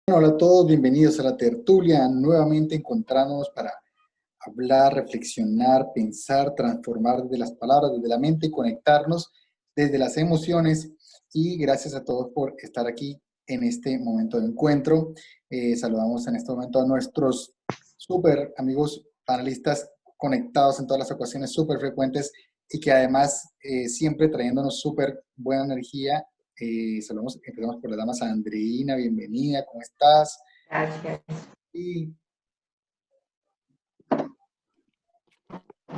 Hola a todos, bienvenidos a la tertulia. Nuevamente encontrarnos para hablar, reflexionar, pensar, transformar desde las palabras, desde la mente y conectarnos desde las emociones. Y gracias a todos por estar aquí en este momento de encuentro. Saludamos en este momento a nuestros súper amigos panelistas conectados en todas las ocasiones súper frecuentes y que además siempre trayéndonos súper buena energía. Empezamos por las damas. Andreina, bienvenida, ¿cómo estás? Gracias. Y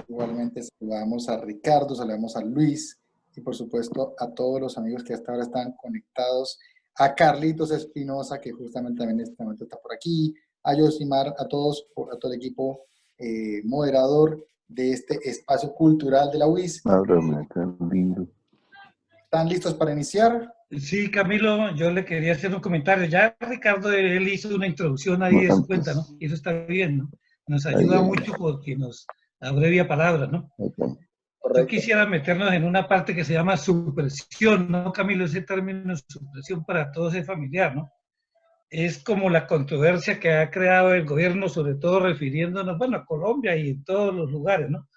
igualmente saludamos a Ricardo, saludamos a Luis y por supuesto a todos los amigos que hasta ahora están conectados, a Carlitos Espinosa, que justamente también en este momento está por aquí, a Yosimar, a todos, a todo el equipo moderador de este espacio cultural de la UIS. Ábrame, tan lindo. ¿Están listos para iniciar? Sí, Camilo, yo le quería hacer un comentario. Ya Ricardo, él hizo una introducción ahí de su cuenta, ¿no? Y eso está bien, ¿no? Nos ayuda mucho porque nos abrevia palabras, ¿no? Okay. Yo quisiera meternos en una parte que se llama supresión, ¿no, Camilo? Ese término supresión para todos es familiar, ¿no? Es como la controversia que ha creado el gobierno, sobre todo refiriéndonos, bueno, a Colombia y en todos los lugares, ¿no?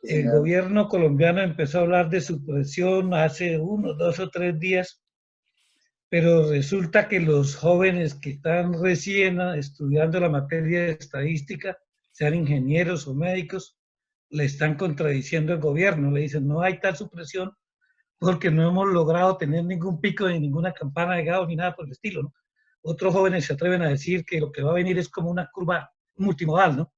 El gobierno colombiano empezó a hablar de supresión hace 1, 2 o 3 días, pero resulta que los jóvenes que están recién estudiando la materia de estadística, sean ingenieros o médicos, le están contradiciendo al gobierno, le dicen no hay tal supresión porque no hemos logrado tener ningún pico de ninguna campana de Gauss ni nada por el estilo, ¿no? Otros jóvenes se atreven a decir que lo que va a venir es como una curva multimodal, ¿no?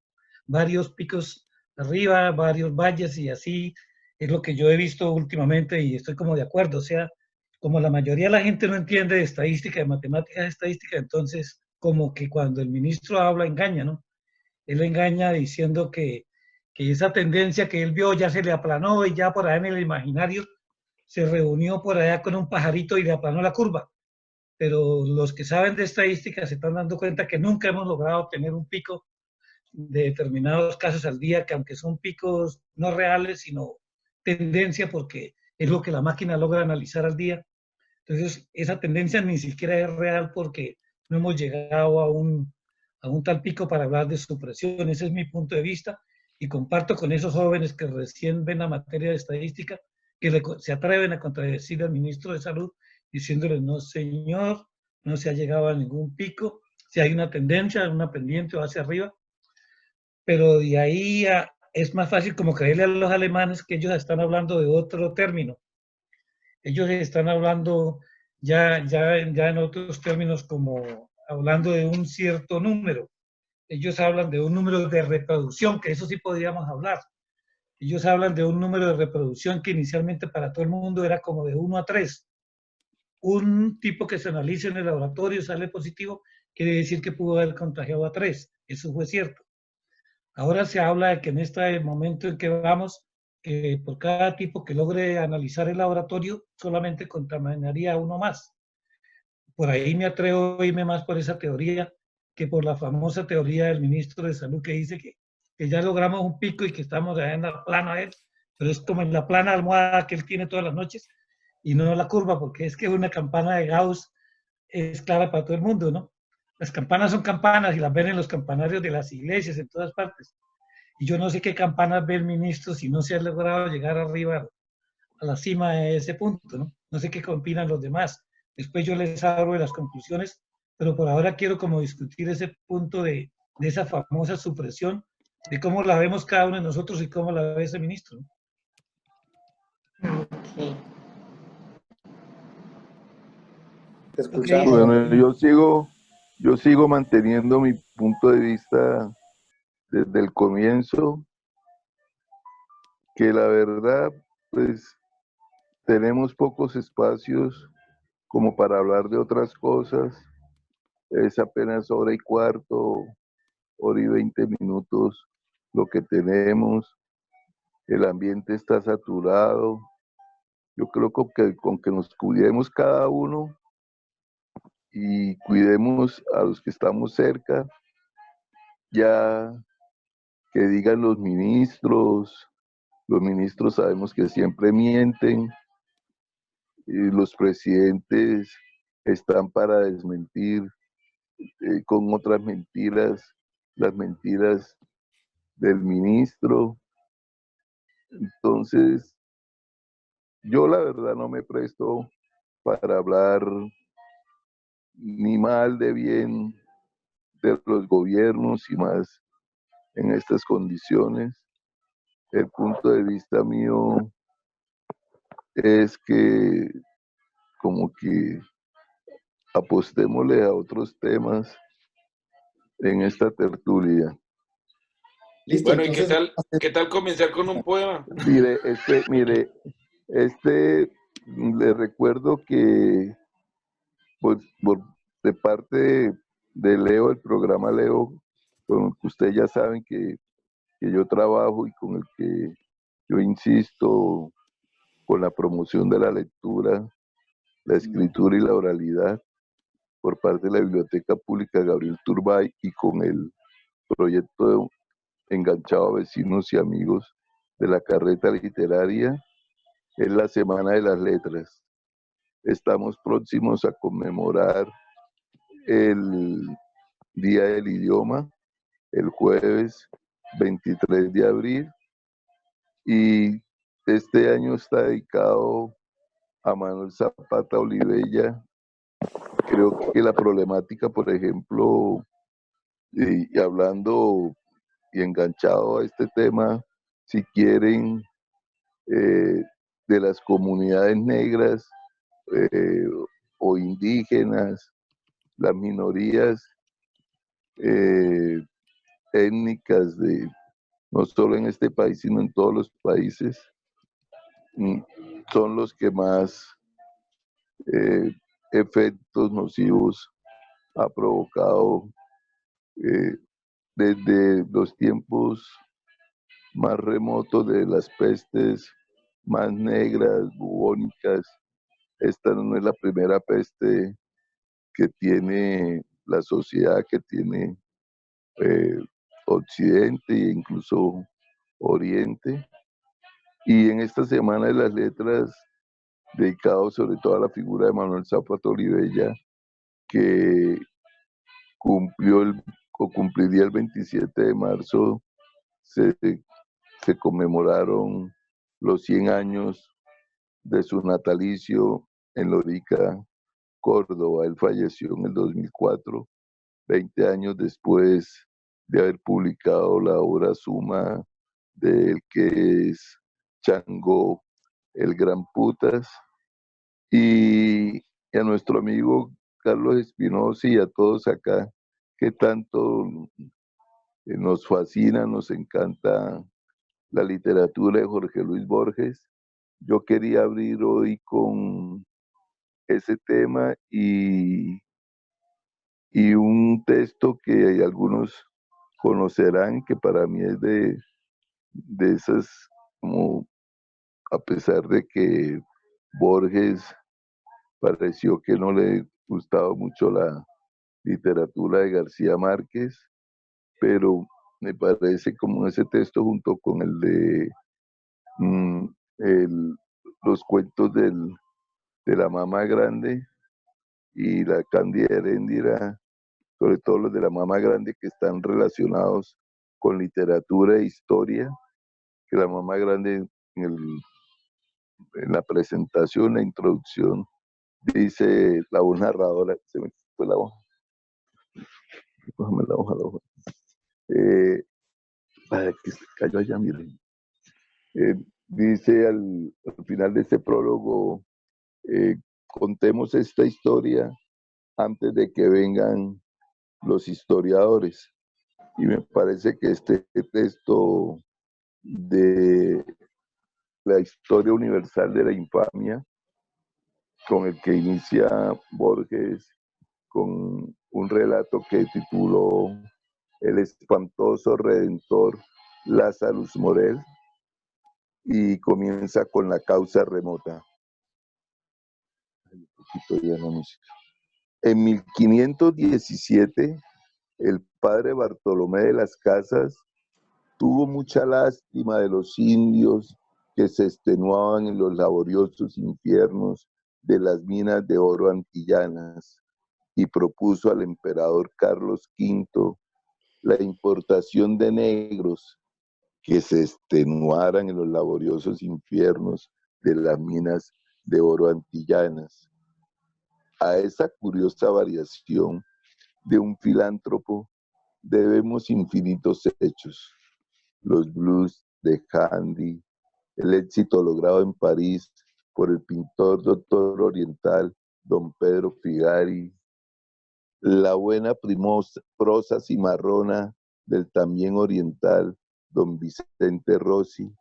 Varios picos arriba, varios valles y así es lo que yo he visto últimamente y estoy como de acuerdo, o sea, como la mayoría de la gente no entiende de estadística, de matemáticas de estadística, entonces como que cuando el ministro habla engaña, ¿no? Él engaña diciendo que esa tendencia que él vio ya se le aplanó y ya por allá en el imaginario se reunió por allá con un pajarito y le aplanó la curva. Pero los que saben de estadística se están dando cuenta que nunca hemos logrado tener un pico de determinados casos al día, que aunque son picos no reales, sino tendencia, porque es lo que la máquina logra analizar al día. Entonces, esa tendencia ni siquiera es real porque no hemos llegado a un tal pico para hablar de supresión. Ese es mi punto de vista y comparto con esos jóvenes que recién ven la materia de estadística, que se atreven a contradecir al ministro de Salud diciéndole, no señor, no se ha llegado a ningún pico, si hay una tendencia, una pendiente o hacia arriba, pero de ahí es más fácil como creerle a los alemanes que ellos están hablando de otro término. Ellos están hablando ya en otros términos como hablando de un cierto número. Ellos hablan de un número de reproducción, que eso sí podríamos hablar. Ellos hablan de un número de reproducción que inicialmente para todo el mundo era como de 1 a 3. Un tipo que se analiza en el laboratorio sale positivo, quiere decir que pudo haber contagiado a 3. Eso fue cierto. Ahora se habla de que en este momento en que vamos, que por cada tipo que logre analizar el laboratorio, solamente contaminaría a uno más. Por ahí me atrevo a irme más por esa teoría que por la famosa teoría del ministro de Salud que dice que ya logramos un pico y que estamos allá en la plana él, pero es como en la plana almohada que él tiene todas las noches y no la curva, porque es que una campana de Gauss es clara para todo el mundo, ¿no? Las campanas son campanas y las ven en los campanarios de las iglesias en todas partes. Y yo no sé qué campanas ve el ministro si no se ha logrado llegar arriba a la cima de ese punto, ¿no? No sé qué opinan los demás. Después yo les abro las conclusiones, pero por ahora quiero como discutir ese punto de esa famosa supresión, de cómo la vemos cada uno de nosotros y cómo la ve ese ministro, ¿no? Okay. Te escuchamos. Bueno, yo sigo manteniendo mi punto de vista desde el comienzo, que la verdad, pues, tenemos pocos espacios como para hablar de otras cosas. Es apenas hora y cuarto, hora y 20 minutos lo que tenemos. El ambiente está saturado. Yo creo que con que nos cuidemos cada uno y cuidemos a los que estamos cerca, ya que digan los ministros sabemos que siempre mienten, y los presidentes están para desmentir con otras mentiras, las mentiras del ministro. Entonces, yo la verdad no me presto para hablar ni mal de bien de los gobiernos y más en estas condiciones. El punto de vista mío es que como que apostémosle a otros temas en esta tertulia. Listo, Bueno, ¿y entonces vamos a hacer- qué tal comenzar con un poema? Mire, le recuerdo que pues, de parte de Leo, el programa Leo, con el que ustedes ya saben que yo trabajo y con el que yo insisto con la promoción de la lectura, la escritura y la oralidad por parte de la Biblioteca Pública Gabriel Turbay y con el proyecto Enganchado a Vecinos y Amigos de la Carreta Literaria, es la Semana de las Letras. Estamos próximos a conmemorar el Día del Idioma, el jueves 23 de abril, y este año está dedicado a Manuel Zapata Olivella. Creo que la problemática, por ejemplo, y hablando y enganchado a este tema, si quieren, de las comunidades negras eh, o indígenas, las minorías eh, étnicas no solo en este país, sino en todos los países, son los que más eh, efectos nocivos ha provocado eh, desde los tiempos más remotos de las pestes más negras, bubónicas. Esta no es la primera peste que tiene la sociedad, que tiene eh, Occidente e incluso Oriente. Y en esta Semana de las Letras, dedicado sobre todo a la figura de Manuel Zapata Olivella, que cumpliría el 27 de marzo, se, se conmemoraron los 100 años de su natalicio en Lorica, Córdoba. Él falleció en el 2004, 20 años después de haber publicado la obra suma de él, que es Chango, el Gran Putas. Y a nuestro amigo Carlos Espinosa y a todos acá, que tanto nos fascina, nos encanta la literatura de Jorge Luis Borges. Yo quería abrir hoy con ese tema y un texto que algunos conocerán, que para mí es de esas, como a pesar de que Borges pareció que no le gustaba mucho la literatura de García Márquez, pero me parece como ese texto junto con el de mm, el- los cuentos de la mamá grande y la Cándida Heréndira, sobre todo los de la mamá grande que están relacionados con literatura e historia, que la mamá grande en la presentación, la introducción, dice la voz narradora, se me fue la hoja, cójame la hoja. Para que se cayó allá, miren. Dice al final de este prólogo, contemos esta historia antes de que vengan los historiadores. Y me parece que este texto de la historia universal de la infamia, con el que inicia Borges, con un relato que tituló El espantoso redentor Lazarus Morel, y comienza con la causa remota. Un poquito ya la música. En 1517, el padre Bartolomé de las Casas tuvo mucha lástima de los indios que se extenuaban en los laboriosos infiernos de las minas de oro antillanas y propuso al emperador Carlos V la importación de negros que se extenuaran en los laboriosos infiernos de las minas de oro antillanas. A esa curiosa variación de un filántropo debemos infinitos hechos. Los blues de Handy, el éxito logrado en París por el pintor doctor oriental don Pedro Figari, la buena prosa cimarrona del también oriental don Vicente Rossi,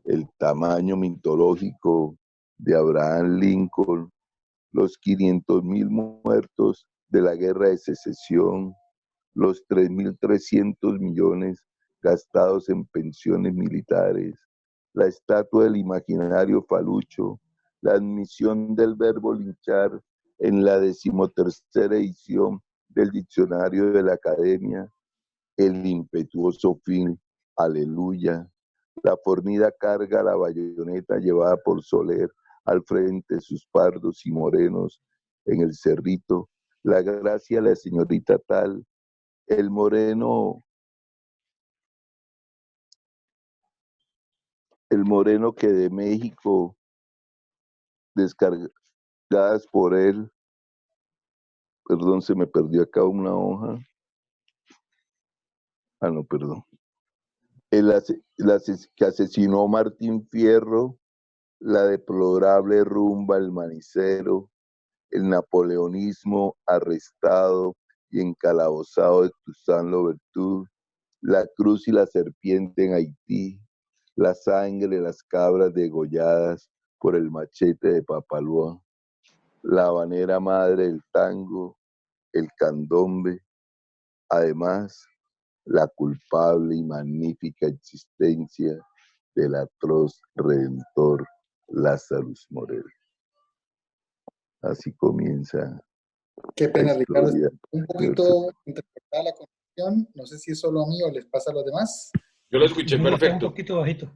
el tamaño mitológico de Abraham Lincoln, los 500.000 muertos de la guerra de secesión, los 3.300 millones gastados en pensiones militares, la estatua del imaginario Falucho, la admisión del verbo linchar en la 13ª edición del diccionario de la Academia, el impetuoso fin, aleluya, la fornida carga a la bayoneta llevada por Soler al frente de sus pardos y morenos en el Cerrito, la gracia de la señorita tal, el moreno que de México, descargadas por él, perdón, se me perdió acá una hoja, no, perdón, que asesinó Martín Fierro, la deplorable rumba El Manicero, el napoleonismo arrestado y encalabozado de Toussaint Louverture, la cruz y la serpiente en Haití, la sangre de las cabras degolladas por el machete de Papaloa, la habanera madre del tango, el candombe, además la culpable y magnífica existencia del atroz redentor Lazarus Morel. Así comienza Qué la pena, Ricardo. historia. Un poquito interpretada la conexión. No sé si es solo a mí o les pasa a los demás. Yo lo escuché No, está un perfecto, poquito bajito.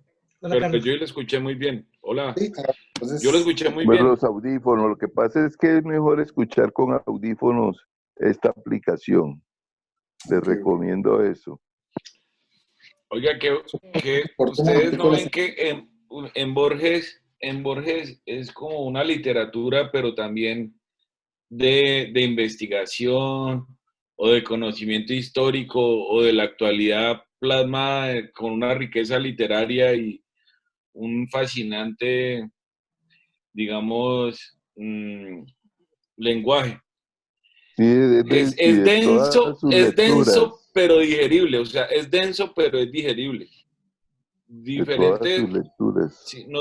Hola, pero Carlos. yo lo escuché muy bien. Hola, Sí, yo lo entonces, escuché muy Bueno, bien. los audífonos, lo que pasa es que es mejor escuchar con audífonos esta aplicación. Les ok, ok. recomiendo eso. Oiga, que ¿Por qué ustedes modifico no la ven que en Borges es como una literatura, pero también de investigación o de conocimiento histórico o de la actualidad plasmada con una riqueza literaria y un fascinante, digamos, lenguaje? Sí, y de todas sus Es denso, lecturas, pero digerible, o sea, es denso, pero es digerible. de todas sus Diferente, lecturas. si, no,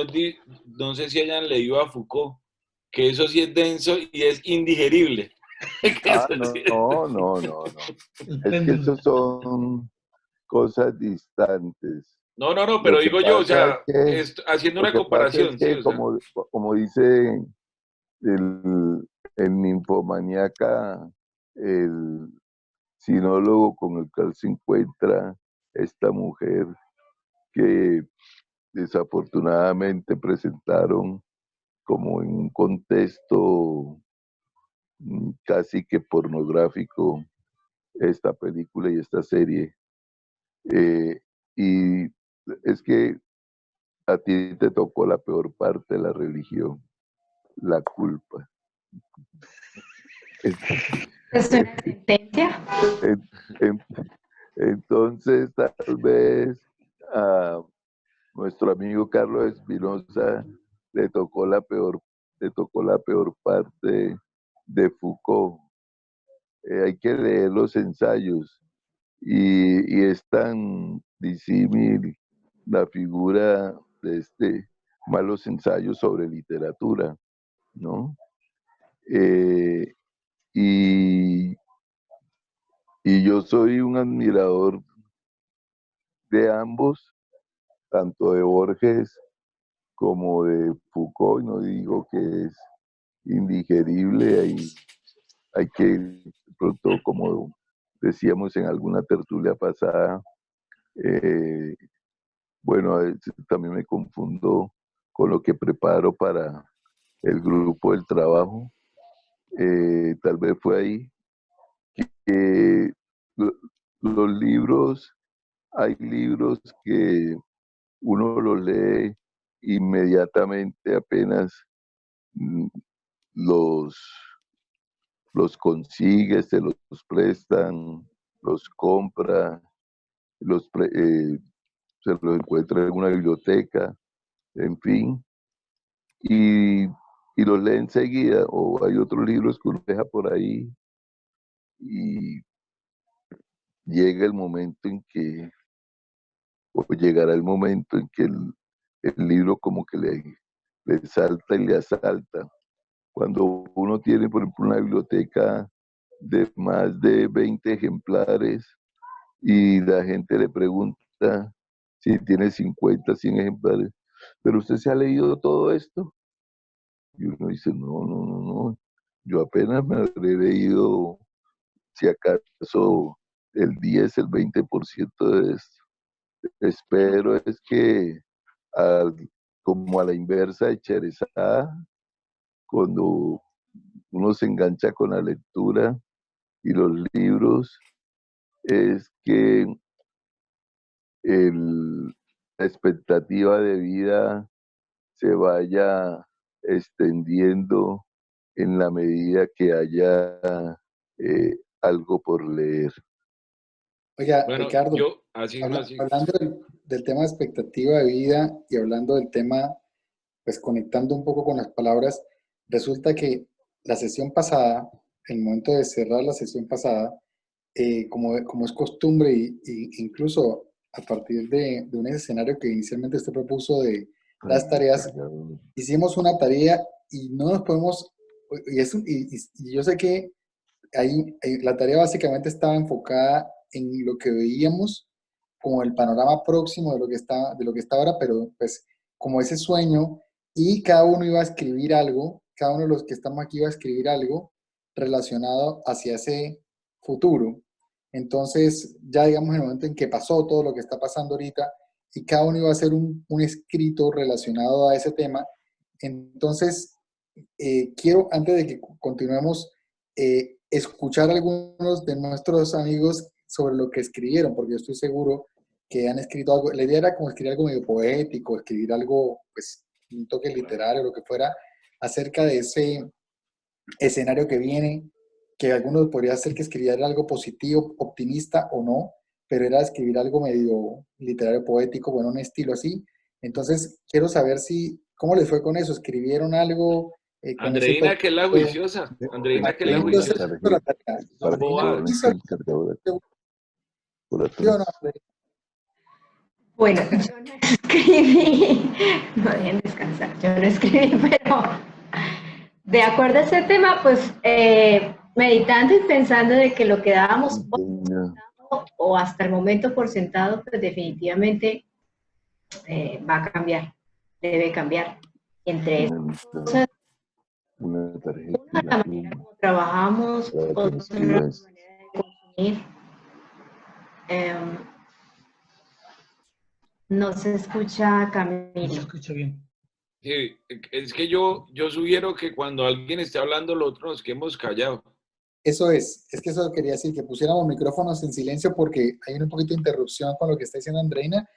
no sé si hayan leído a Foucault, que eso sí es denso y es indigerible. Que Ah, eso sí no. El Es que péndulo. esos son cosas distantes. no, Lo pero que digo yo, o pasa es sea, que, haciendo lo una que pasa es comparación, sí, que o sea, como dice el ninfomaníaca, el sinólogo con el cual se encuentra esta mujer que desafortunadamente presentaron como en un contexto casi que pornográfico esta película y esta serie. Eh, y es que a ti te tocó la peor parte de la religión, la culpa. ¿Es una sentencia? En- en- Entonces, tal vez a nuestro amigo Carlos Espinosa le tocó la peor, le tocó la peor parte de Foucault. Hay que leer los ensayos y es tan disímil la figura de este malos ensayos sobre literatura, ¿no? Eh, y, y yo soy un admirador de ambos, tanto de Borges como de Foucault, y no digo que es indigerible, hay que, pronto, como decíamos en alguna tertulia pasada, bueno, a veces también me confundo con lo que preparo para el grupo del trabajo, tal vez fue ahí, que los libros, hay libros que uno los lee inmediatamente apenas mm, los, los consigue, se los prestan, los compra, se los encuentra en una biblioteca, en fin, y, y los lee enseguida, o hay otros libros que uno deja por ahí y llega el momento en que, o llegará el momento en que el libro como que le salta y le asalta. Cuando uno tiene, por ejemplo, una biblioteca de más de 20 ejemplares y la gente le pregunta si tiene 50, 100 ejemplares, ¿pero usted se ha leído todo esto? Y uno dice, no, no, no, no, yo apenas me habré leído, si acaso, el 10, el 20% de esto. Espero es que, al- como a la inversa de Cherezada, cuando uno se engancha con la lectura y los libros, es que la expectativa de vida se vaya extendiendo en la medida que haya algo por leer. Oiga, Bueno, Ricardo, yo, así, no, así. hablando del tema de expectativa de vida y hablando del tema, pues conectando un poco con las palabras, resulta que la sesión pasada, el momento de cerrar la sesión pasada, como es costumbre, incluso a partir de un escenario que inicialmente usted propuso de Ay, las tareas, cargador. hicimos una tarea y no nos podemos, y yo sé que la tarea básicamente estaba enfocada en lo que veíamos como el panorama próximo de lo que está ahora, pero pues como ese sueño, y cada uno iba a escribir algo, cada uno de los que estamos aquí iba a escribir algo relacionado hacia ese futuro. Entonces, ya digamos en el momento en que pasó todo lo que está pasando ahorita, y cada uno iba a hacer un escrito relacionado a ese tema. Entonces, quiero, antes de que continuemos, escuchar a algunos de nuestros amigos sobre lo que escribieron, porque yo estoy seguro que han escrito algo. La idea era como escribir algo medio poético, escribir algo, pues, un toque literario, lo que fuera, acerca de ese escenario que viene, que algunos podría ser que escribieran algo positivo, optimista o no, pero era escribir algo medio literario, poético, bueno, un estilo así. Entonces, quiero saber ¿cómo les fue con eso? ¿Escribieron algo con ese Andreina, que es la propósito? juiciosa. Andreina, que es la Andreina hizo juiciosa. la tarea. Son Para que Andreina bobadas. hizo conecte el cargador aquí, por ¿sí o no, atrás. Andreina? Bueno, yo no escribí, no dejen descansar, yo no escribí, pero de acuerdo a ese tema, pues meditando y pensando de que lo que dábamos por Venga, sentado o hasta el momento por sentado, pues definitivamente va a cambiar, debe cambiar. Y entre esas necesito cosas, una tarjeta una y la la manera pluma como trabajamos, para que me otra la escriba esto. manera de consumir. Em, no se escucha, No se Camilo. escucha bien. Sí, es que yo sugiero que cuando alguien esté hablando, los otros nos quedemos callados. Eso es que eso quería decir, que pusiéramos micrófonos en silencio porque hay un poquito de interrupción con lo que está diciendo Andreina.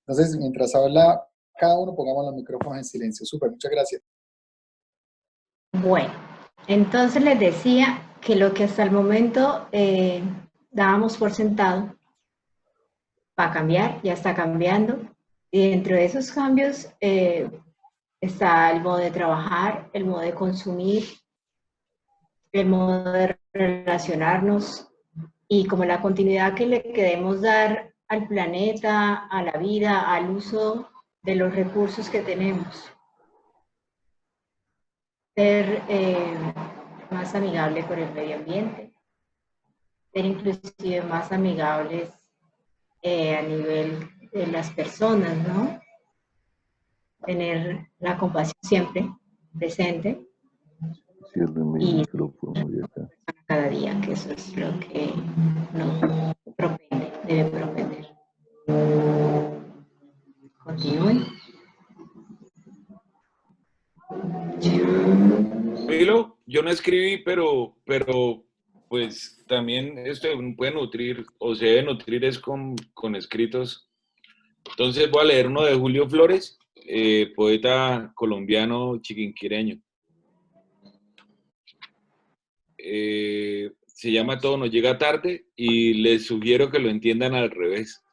Entonces, mientras habla cada uno, pongamos los micrófonos en silencio. Súper, muchas gracias. Bueno, entonces les decía que lo que hasta el momento dábamos por sentado va a cambiar, ya está cambiando. Y dentro de esos cambios está el modo de trabajar, el modo de consumir, el modo de relacionarnos y como la continuidad que le queremos dar al planeta, a la vida, al uso de los recursos que tenemos. Ser más amigable con el medio ambiente, ser inclusive más amigables a nivel de las personas, ¿no? Tener la compasión siempre presente Cierren mi y micrófono de acá. cada día, que eso es lo que nos propende, debe propender. Continúen. Camilo, yo no escribí, pero Pues también esto puede nutrir, o se debe nutrir es con escritos. Entonces voy a leer uno de Julio Flores, poeta colombiano chiquinquireño. Se llama Todo nos llega tarde y les sugiero que lo entiendan al revés.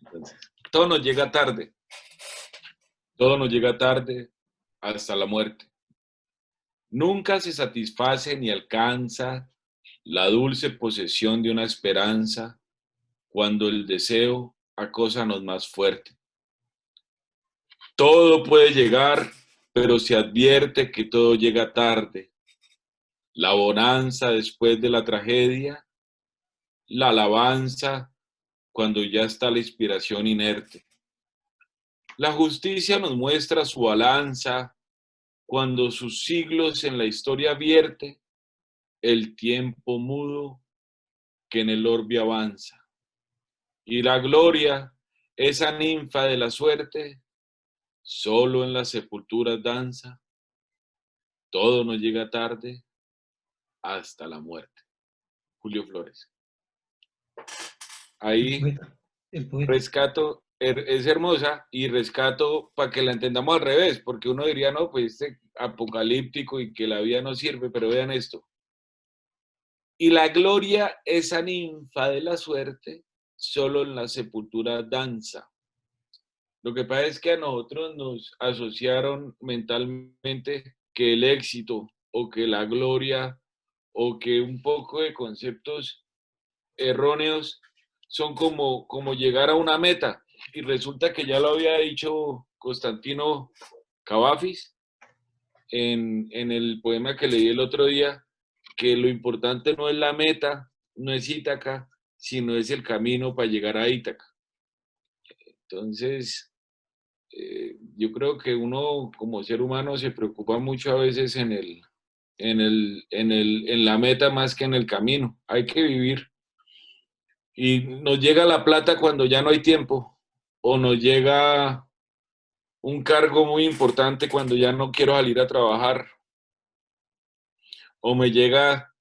Entonces, todo nos llega tarde. Todo nos llega tarde hasta la muerte. Nunca se satisface ni alcanza la dulce posesión de una esperanza cuando el deseo acósanos más fuerte. Todo puede llegar, pero se advierte que todo llega tarde. La bonanza después de la tragedia, la alabanza cuando ya está la inspiración inerte. La justicia nos muestra su balanza cuando sus siglos en la historia vierte el tiempo mudo que en el orbe avanza. Y la gloria, esa ninfa de la suerte, solo en las sepulturas danza. Todo nos llega tarde hasta la muerte. Julio Flores. Ahí El poeta. rescato, es hermosa y rescato para que la entendamos al revés, porque uno diría, no, pues este apocalíptico y que la vida no sirve, pero vean esto. Y la gloria, esa ninfa de la suerte, solo en la sepultura danza. Lo que pasa es que a nosotros nos asociaron mentalmente que el éxito o que la gloria o que un poco de conceptos erróneos son como llegar a una meta. Y resulta que ya lo había dicho Constantino Cavafis en el poema que leí el otro día, que lo importante no es la meta, no es Ítaca, sino es el camino para llegar a Ítaca. Entonces, yo creo que uno como ser humano se preocupa mucho a veces en la meta más que en el camino. Hay que vivir. Y nos llega la plata cuando ya no hay tiempo, o nos llega un cargo muy importante cuando ya no quiero salir a trabajar, o me llega,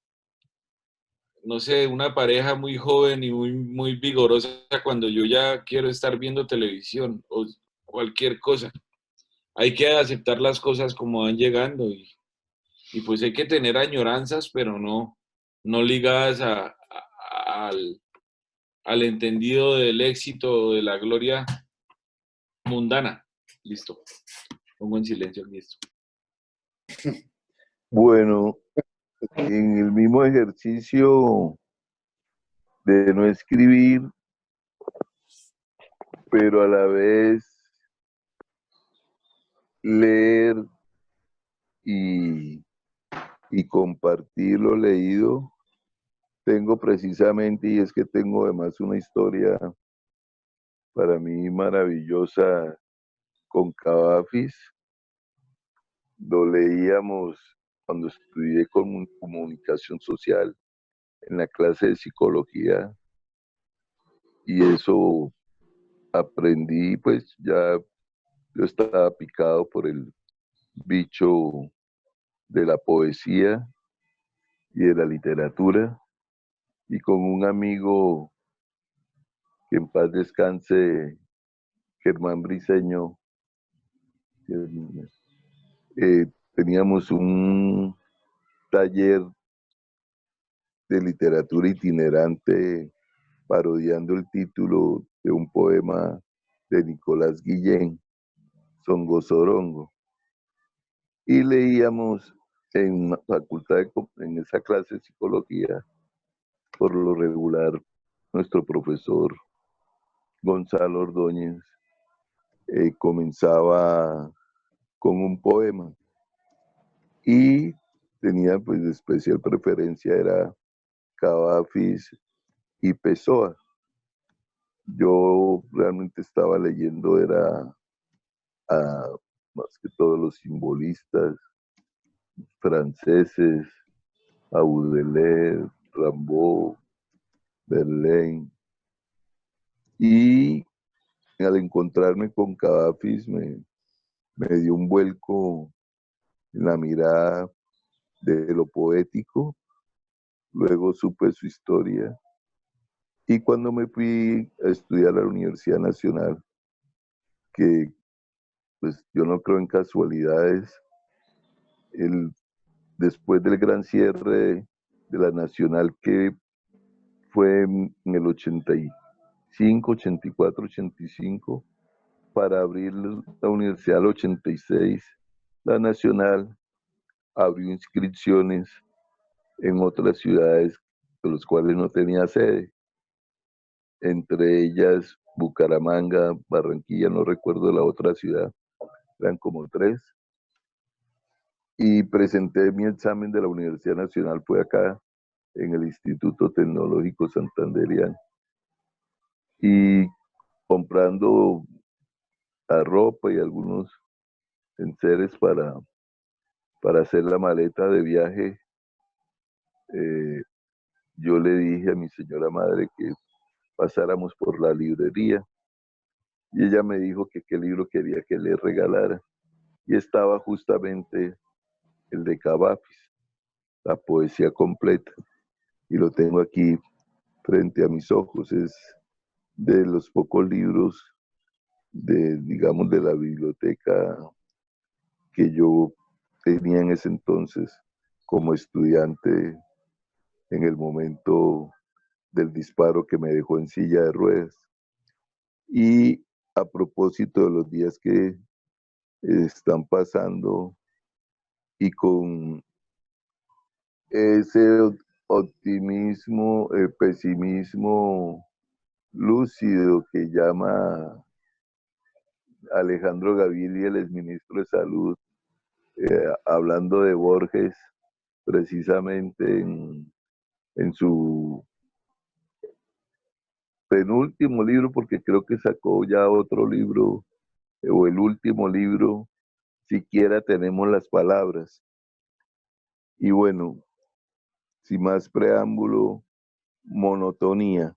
no sé, una pareja muy joven y muy vigorosa cuando yo ya quiero estar viendo televisión o cualquier cosa. Hay que aceptar las cosas como van llegando y pues hay que tener añoranzas, pero no ligadas al entendido del éxito o de la gloria mundana. Listo. Pongo en silencio listo. Bueno, en el mismo ejercicio de no escribir, pero a la vez leer y compartir lo leído, tengo precisamente, y es que tengo además una historia para mí maravillosa con Cavafis. Lo leíamos cuando estudié comunicación social en la clase de psicología y eso aprendí, pues ya yo estaba picado por el bicho de la poesía y de la literatura y con un amigo que en paz descanse, Germán Briceño, teníamos un taller de literatura itinerante parodiando el título de un poema de Nicolás Guillén, Songo Sorongo. Y leíamos en la facultad, en esa clase de psicología, por lo regular, nuestro profesor Gonzalo Ordóñez comenzaba con un poema y tenía pues de especial preferencia era Cavafis y Pessoa. Yo realmente estaba leyendo era a más que todos los simbolistas franceses, a Baudelaire, Rimbaud, Verlaine, y al encontrarme con Cavafis me dio un vuelco en la mirada de lo poético, luego supe su historia. Y cuando me fui a estudiar a la Universidad Nacional, que pues yo no creo en casualidades, después del gran cierre de la Nacional, que fue en el 85, 84, 85, para abrir la universidad al 86, la Nacional abrió inscripciones en otras ciudades de las cuales no tenía sede, entre ellas Bucaramanga, Barranquilla, no recuerdo la otra ciudad, eran como 3, y presenté mi examen de la Universidad Nacional, fue acá en el Instituto Tecnológico Santanderiano, y comprando la ropa y algunos enseres para hacer la maleta de viaje, yo le dije a mi señora madre que pasáramos por la librería y ella me dijo que qué libro quería que le regalara. Y estaba justamente el de Cavafis, la poesía completa. Y lo tengo aquí frente a mis ojos. Es de los pocos libros digamos, de la biblioteca que yo tenía en ese entonces como estudiante en el momento del disparo que me dejó en silla de ruedas. Y a propósito de los días que están pasando y con ese optimismo, pesimismo lúcido que llama Alejandro Gaviria, el exministro de Salud, hablando de Borges, precisamente en su penúltimo libro, porque creo que sacó ya otro libro, o el último libro, Siquiera tenemos las palabras. Y bueno, sin más preámbulo, monotonía.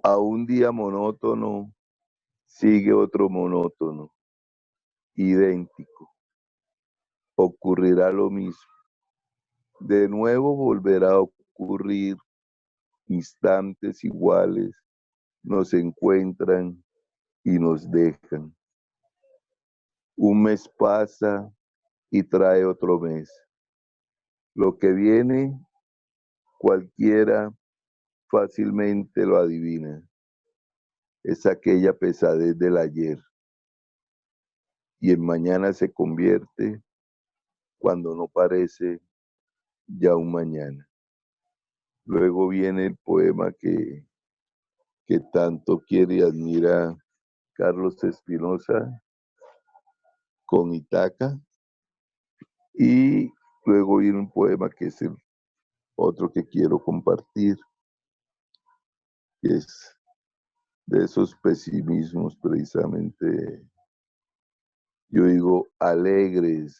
A un día monótono sigue otro monótono, idéntico. Ocurrirá lo mismo. De nuevo volverá a ocurrir, instantes iguales nos encuentran y nos dejan. Un mes pasa y trae otro mes. Lo que viene, cualquiera fácilmente lo adivina. Es aquella pesadez del ayer. Y en mañana se convierte cuando no parece ya un mañana. Luego viene el poema que tanto quiere y admira Carlos Espinosa, con Itaca, y luego viene un poema que es el otro que quiero compartir, que es de esos pesimismos precisamente, yo digo, alegres,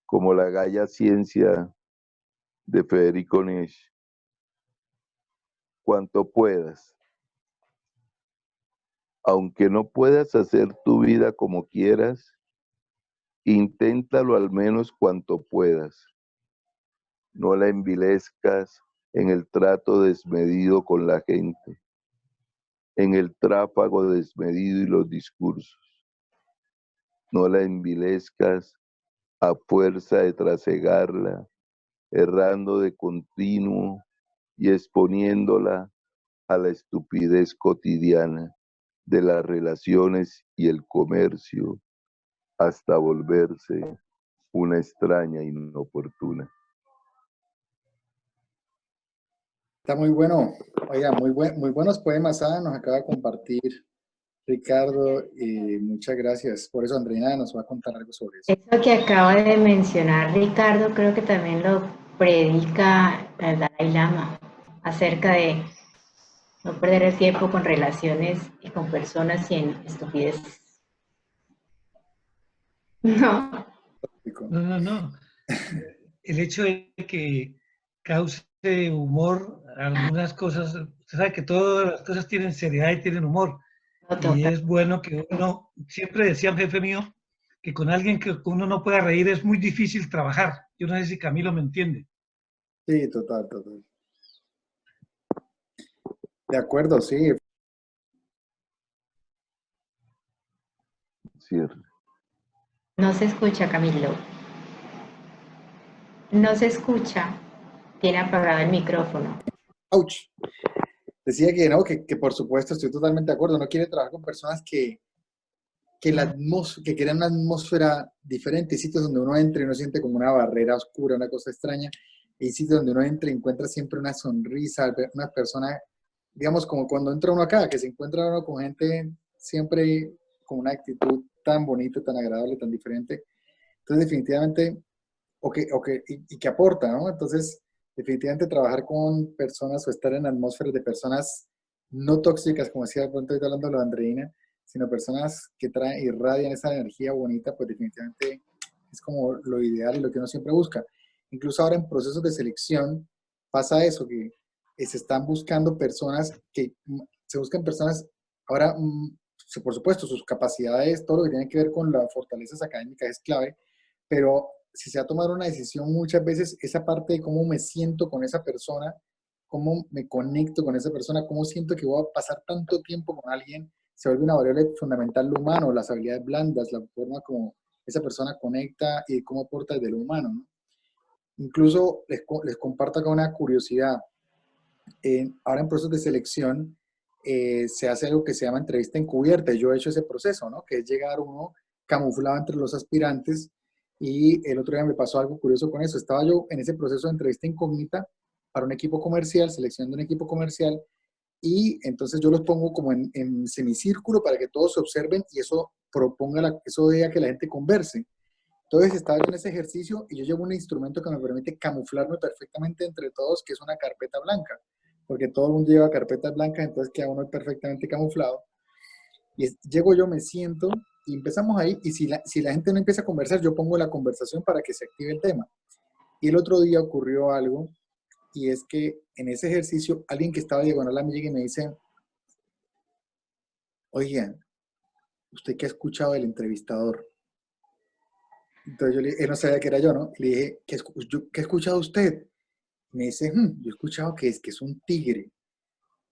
como la Gaya Ciencia de Federico Nietzsche. Cuanto puedas. Aunque no puedas hacer tu vida como quieras, inténtalo al menos cuanto puedas. No la envilezcas en el trato desmedido con la gente, en el tráfago desmedido y los discursos. No la envilezcas a fuerza de trasegarla, errando de continuo y exponiéndola a la estupidez cotidiana de las relaciones y el comercio, hasta volverse una extraña inoportuna. Está muy bueno. Oiga, muy buenos poemas, nos acaba de compartir Ricardo. Muchas gracias. Por eso Andreina nos va a contar algo sobre eso. Eso que acaba de mencionar Ricardo, creo que también lo predica el Dalai Lama, acerca de no perder el tiempo con relaciones y con personas y en estupideces. No. No. El hecho de que cause humor algunas cosas, usted sabe que todas las cosas tienen seriedad y tienen humor. Y es bueno que uno, siempre decía un jefe mío, que con alguien que uno no pueda reír es muy difícil trabajar. Yo no sé si Camilo me entiende. Sí, total, total. De acuerdo, sí. Cierre. No se escucha, Camilo. No se escucha. Tiene apagado el micrófono. Ouch. Decía que no, que por supuesto estoy totalmente de acuerdo. No quiere trabajar con personas que crean una atmósfera diferente. Hay sitios donde uno entra y uno siente como una barrera oscura, una cosa extraña. Hay sitios donde uno entra y encuentra siempre una sonrisa, una persona, digamos, como cuando entra uno acá, que se encuentra uno con gente siempre con una actitud tan bonita, tan agradable, tan diferente. Entonces, definitivamente, y que aporta, ¿no? Entonces, definitivamente trabajar con personas o estar en atmósferas de personas no tóxicas, como decía, de pronto ahorita hablando de lo de Andreina, sino personas que irradian esa energía bonita, pues definitivamente es como lo ideal y lo que uno siempre busca. Incluso ahora en procesos de selección pasa eso, que se están buscando personas se buscan personas, ahora, por supuesto, sus capacidades, todo lo que tiene que ver con las fortalezas académicas es clave, pero si se ha tomado una decisión muchas veces, esa parte de cómo me siento con esa persona, cómo me conecto con esa persona, cómo siento que voy a pasar tanto tiempo con alguien, se vuelve una variable fundamental lo humano, las habilidades blandas, la forma como esa persona conecta y cómo aporta desde lo humano, ¿no? Incluso les comparto acá una curiosidad. Ahora en procesos de selección se hace algo que se llama entrevista encubierta. Yo he hecho ese proceso, ¿no? Que es llegar uno camuflado entre los aspirantes, y el otro día me pasó algo curioso con eso. Estaba yo en ese proceso de entrevista incógnita para un equipo comercial, selección de un equipo comercial, y entonces yo los pongo como en semicírculo para que todos se observen y eso eso deja que la gente converse. Entonces estaba yo en ese ejercicio y yo llevo un instrumento que me permite camuflarme perfectamente entre todos, que es una carpeta blanca, porque todo el mundo lleva carpetas blancas, entonces queda uno perfectamente camuflado. Y llego yo, me siento y empezamos ahí, y si la gente no empieza a conversar, yo pongo la conversación para que se active el tema. Y el otro día ocurrió algo, y es que en ese ejercicio alguien que estaba diagonal a mí llega y me dice, oigan, ¿usted qué ha escuchado del entrevistador? Entonces él no sabía que era yo, ¿no? Le dije, ¿qué ha escuchado usted? Me dice, yo he escuchado que es un tigre.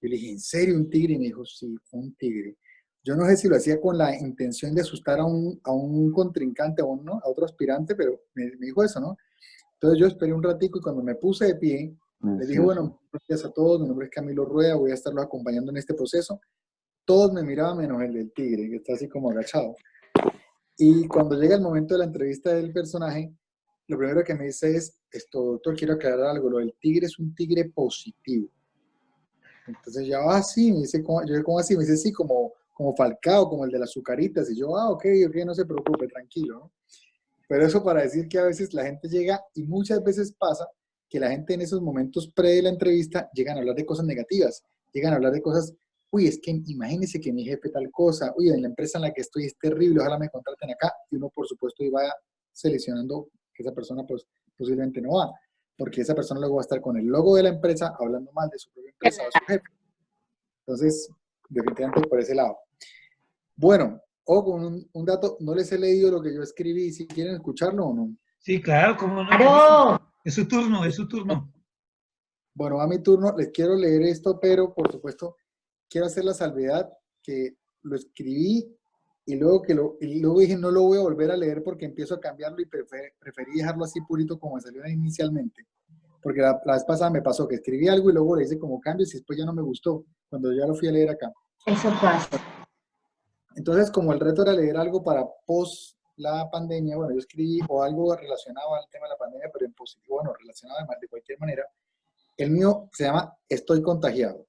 Yo le dije, ¿en serio un tigre? Y me dijo, sí, un tigre. Yo no sé si lo hacía con la intención de asustar a un contrincante, ¿no? A otro aspirante, pero me dijo eso, ¿no? Entonces yo esperé un ratico y cuando me puse de pie, le dije, bueno, buenos días a todos, mi nombre es Camilo Rueda, voy a estarlos acompañando en este proceso. Todos me miraban menos el del tigre, que está así como agachado. Y cuando llega el momento de la entrevista del personaje, lo primero que me dice es, esto, doctor, quiero aclarar algo, lo del tigre es un tigre positivo. Entonces ya, sí, me dice, ¿cómo así? Me dice, sí, como Falcao, como el de las azucaritas. Y yo, ok, no se preocupe, tranquilo, ¿no? Pero eso para decir que a veces la gente llega, y muchas veces pasa, que la gente en esos momentos pre de la entrevista llegan a hablar de cosas negativas, llegan a hablar de cosas, uy, es que imagínese que mi jefe tal cosa, uy, en la empresa en la que estoy es terrible, ojalá me contraten acá, y uno por supuesto iba seleccionando que esa persona pues posiblemente no va, porque esa persona luego va a estar con el logo de la empresa hablando mal de su propia empresa o de su jefe. Entonces, definitivamente por ese lado. Bueno, con un dato, no les he leído lo que yo escribí, si quieren escucharlo o no. Sí, claro, cómo no. ¡Claro! Es su turno, es su turno. Bueno, a mi turno, les quiero leer esto, pero por supuesto quiero hacer la salvedad que lo escribí y luego dije no lo voy a volver a leer porque empiezo a cambiarlo y preferí dejarlo así purito como salió inicialmente. Porque la vez pasada me pasó que escribí algo y luego le hice como cambios y después ya no me gustó cuando ya lo fui a leer acá. Eso pasa. Entonces, como el reto era leer algo para post la pandemia, bueno, yo escribí o algo relacionado al tema de la pandemia, pero en positivo, bueno, relacionado además de cualquier manera. El mío se llama Estoy contagiado.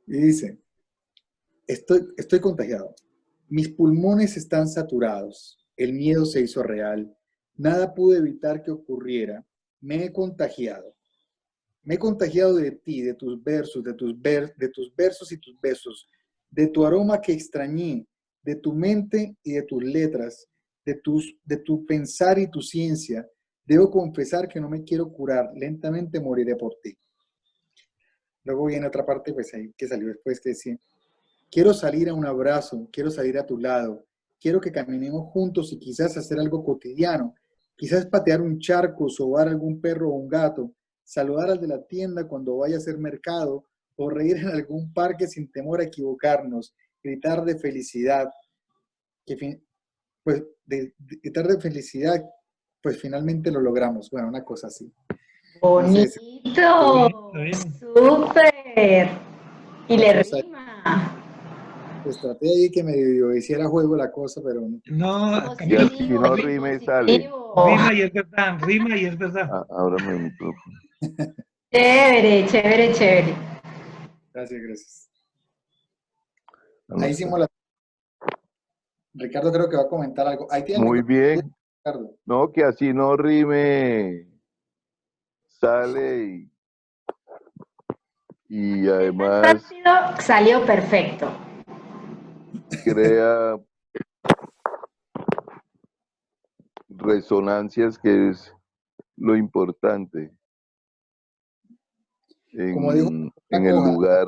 Y dice, estoy contagiado. Mis pulmones están saturados. El miedo se hizo real. Nada pude evitar que ocurriera. Me he contagiado. Me he contagiado de ti, de tus versos, de tus versos y tus besos, de tu aroma que extrañé, de tu mente y de tus letras, de tu pensar y tu ciencia. Debo confesar que no me quiero curar. Lentamente moriré por ti. Luego viene otra parte, pues ahí que salió después, que decía, quiero salir a un abrazo, quiero salir a tu lado, quiero que caminemos juntos y quizás hacer algo cotidiano, quizás patear un charco, sobar algún perro o un gato, saludar al de la tienda cuando vaya a hacer mercado o reír en algún parque sin temor a equivocarnos, gritar de felicidad, pues gritar de felicidad, pues finalmente lo logramos. Bueno, una cosa así. No sé, Bonito, Bien. súper. Y le pues, rima. pues traté ahí que me hiciera juego la cosa, pero No, Y Camilo, así no rime sale. rima y es verdad, rima y es verdad. Ábrame el micrófono. Chévere, chévere, chévere. gracias, gracias. Ah, no Ahí está. hicimos la... Ricardo creo que va a comentar algo. Ahí tiene el Muy micrófono, bien. Ricardo. No, que así no rime sale y además Rápido, salió perfecto. crea resonancias, que es lo importante Como dijo en el Coja, lugar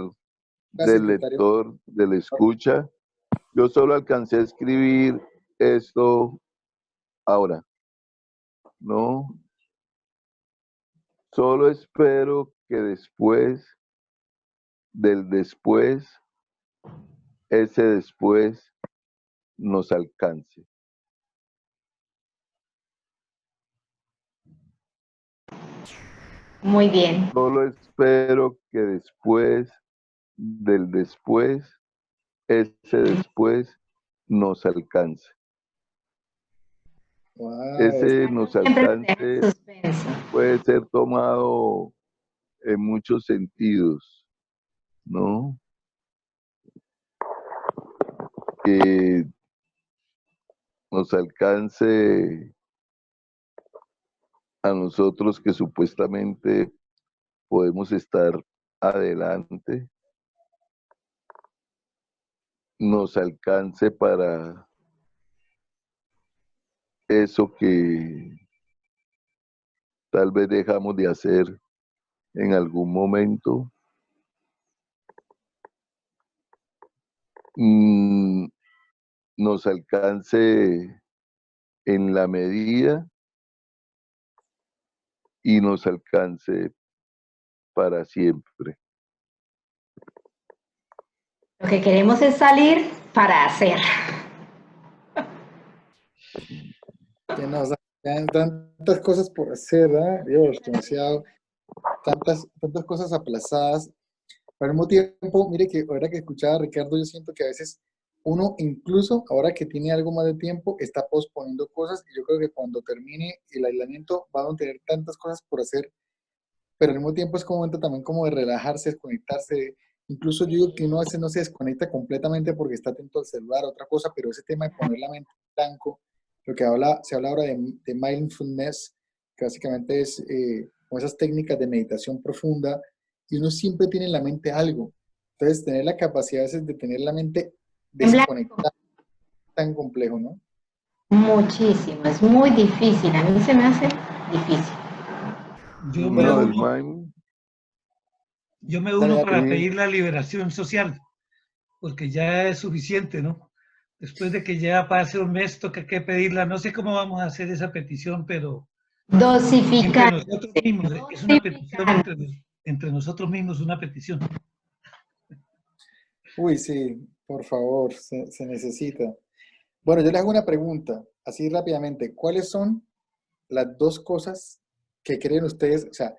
la del secretaria, lector, del escucha. Yo solo alcancé a escribir esto ahora, ¿no? Solo espero que después del después, ese después nos alcance. Muy bien. Solo espero que después del después, ese después nos alcance. wow, Ese nos Siempre me deja alcance en suspenso. puede ser tomado en muchos sentidos, ¿no? Que nos alcance a nosotros que supuestamente podemos estar adelante, nos alcance para eso que tal vez dejamos de hacer en algún momento. Nos alcance en la medida y nos alcance para siempre. Lo que queremos es salir para hacer. que nos dan tantas cosas por hacer, ¿verdad? Dios, demasiado, tantas cosas aplazadas. Pero al mismo tiempo, mire que ahora que escuchaba a Ricardo, yo siento que a veces uno, incluso ahora que tiene algo más de tiempo, está posponiendo cosas y yo creo que cuando termine el aislamiento van a tener tantas cosas por hacer, pero al mismo tiempo es como un momento también como de relajarse, desconectarse. Incluso yo digo que uno a veces no se desconecta completamente porque está atento al celular, otra cosa, pero ese tema de poner la mente en blanco, lo que se habla ahora de mindfulness, que básicamente es como esas técnicas de meditación profunda, y uno siempre tiene en la mente algo. Entonces, tener la capacidad a veces de tener la mente En blanco, desconectada es tan complejo, ¿no? muchísimo. Es muy difícil. A mí se me hace difícil. Yo me No, el uno, mind, yo me Dale, uno dale. para sí, pedir la liberación social, porque ya es suficiente, ¿no? Después de que ya pase un mes, toca que pedirla. No sé cómo vamos a hacer esa petición, pero entre Dosificando, nosotros mismos, es una petición dosificando. entre nosotros mismos, una petición. Uy, sí, por favor, se necesita. Bueno, yo les hago una pregunta, así rápidamente. ¿Cuáles son las dos cosas que creen ustedes? O sea,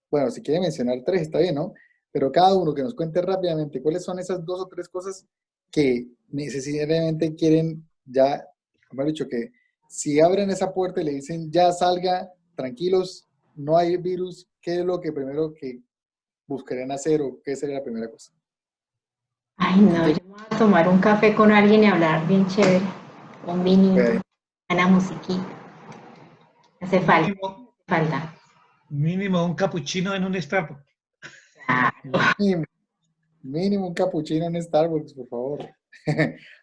bueno, si quieren mencionar tres, está bien, ¿no? Pero cada uno que nos cuente rápidamente cuáles son esas dos o tres cosas que necesariamente quieren ya, como he dicho, que si abren esa puerta y le dicen ya salga, tranquilos, no hay virus, ¿qué es lo que primero que buscarían hacer o qué sería la primera cosa? Ay, no, Entonces, yo me voy a tomar un café con alguien y hablar bien chévere. Un vinito, pues, una musiquita. Hace falta, Mínimo, falta. mínimo un capuchino en un Starbucks. Claro. mínimo, mínimo un capuchino en Starbucks, por favor.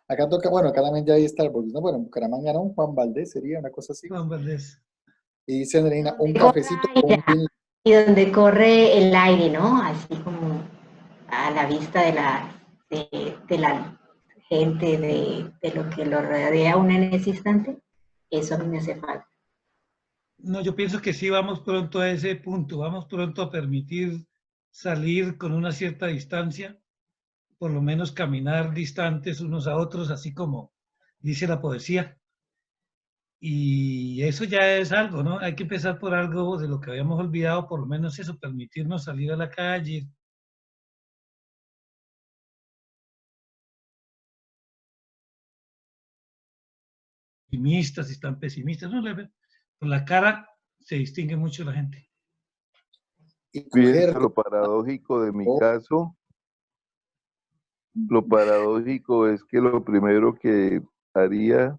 Acá toca, bueno, acá también ya hay Starbucks, ¿no? Bueno, en Bucaramanga no, Juan Valdés sería una cosa así. Juan Valdés. Y dice Andreina, un Donde corre cafecito o aire, un vinito. y donde corre el aire, ¿no? Así como a la vista de la de la gente, de lo que lo rodea a uno en ese instante, eso a mí me hace falta. No, yo pienso que sí vamos pronto a ese punto, vamos pronto a permitir salir con una cierta distancia, por lo menos caminar distantes unos a otros, así como dice la poesía. Y eso ya es algo, ¿no? Hay que empezar por algo de lo que habíamos olvidado, por lo menos eso, permitirnos salir a la calle. Optimistas, si están pesimistas, no, por la cara se distingue mucho la gente. Y Fíjense coger lo paradójico de mi caso. Lo paradójico es que lo primero que haría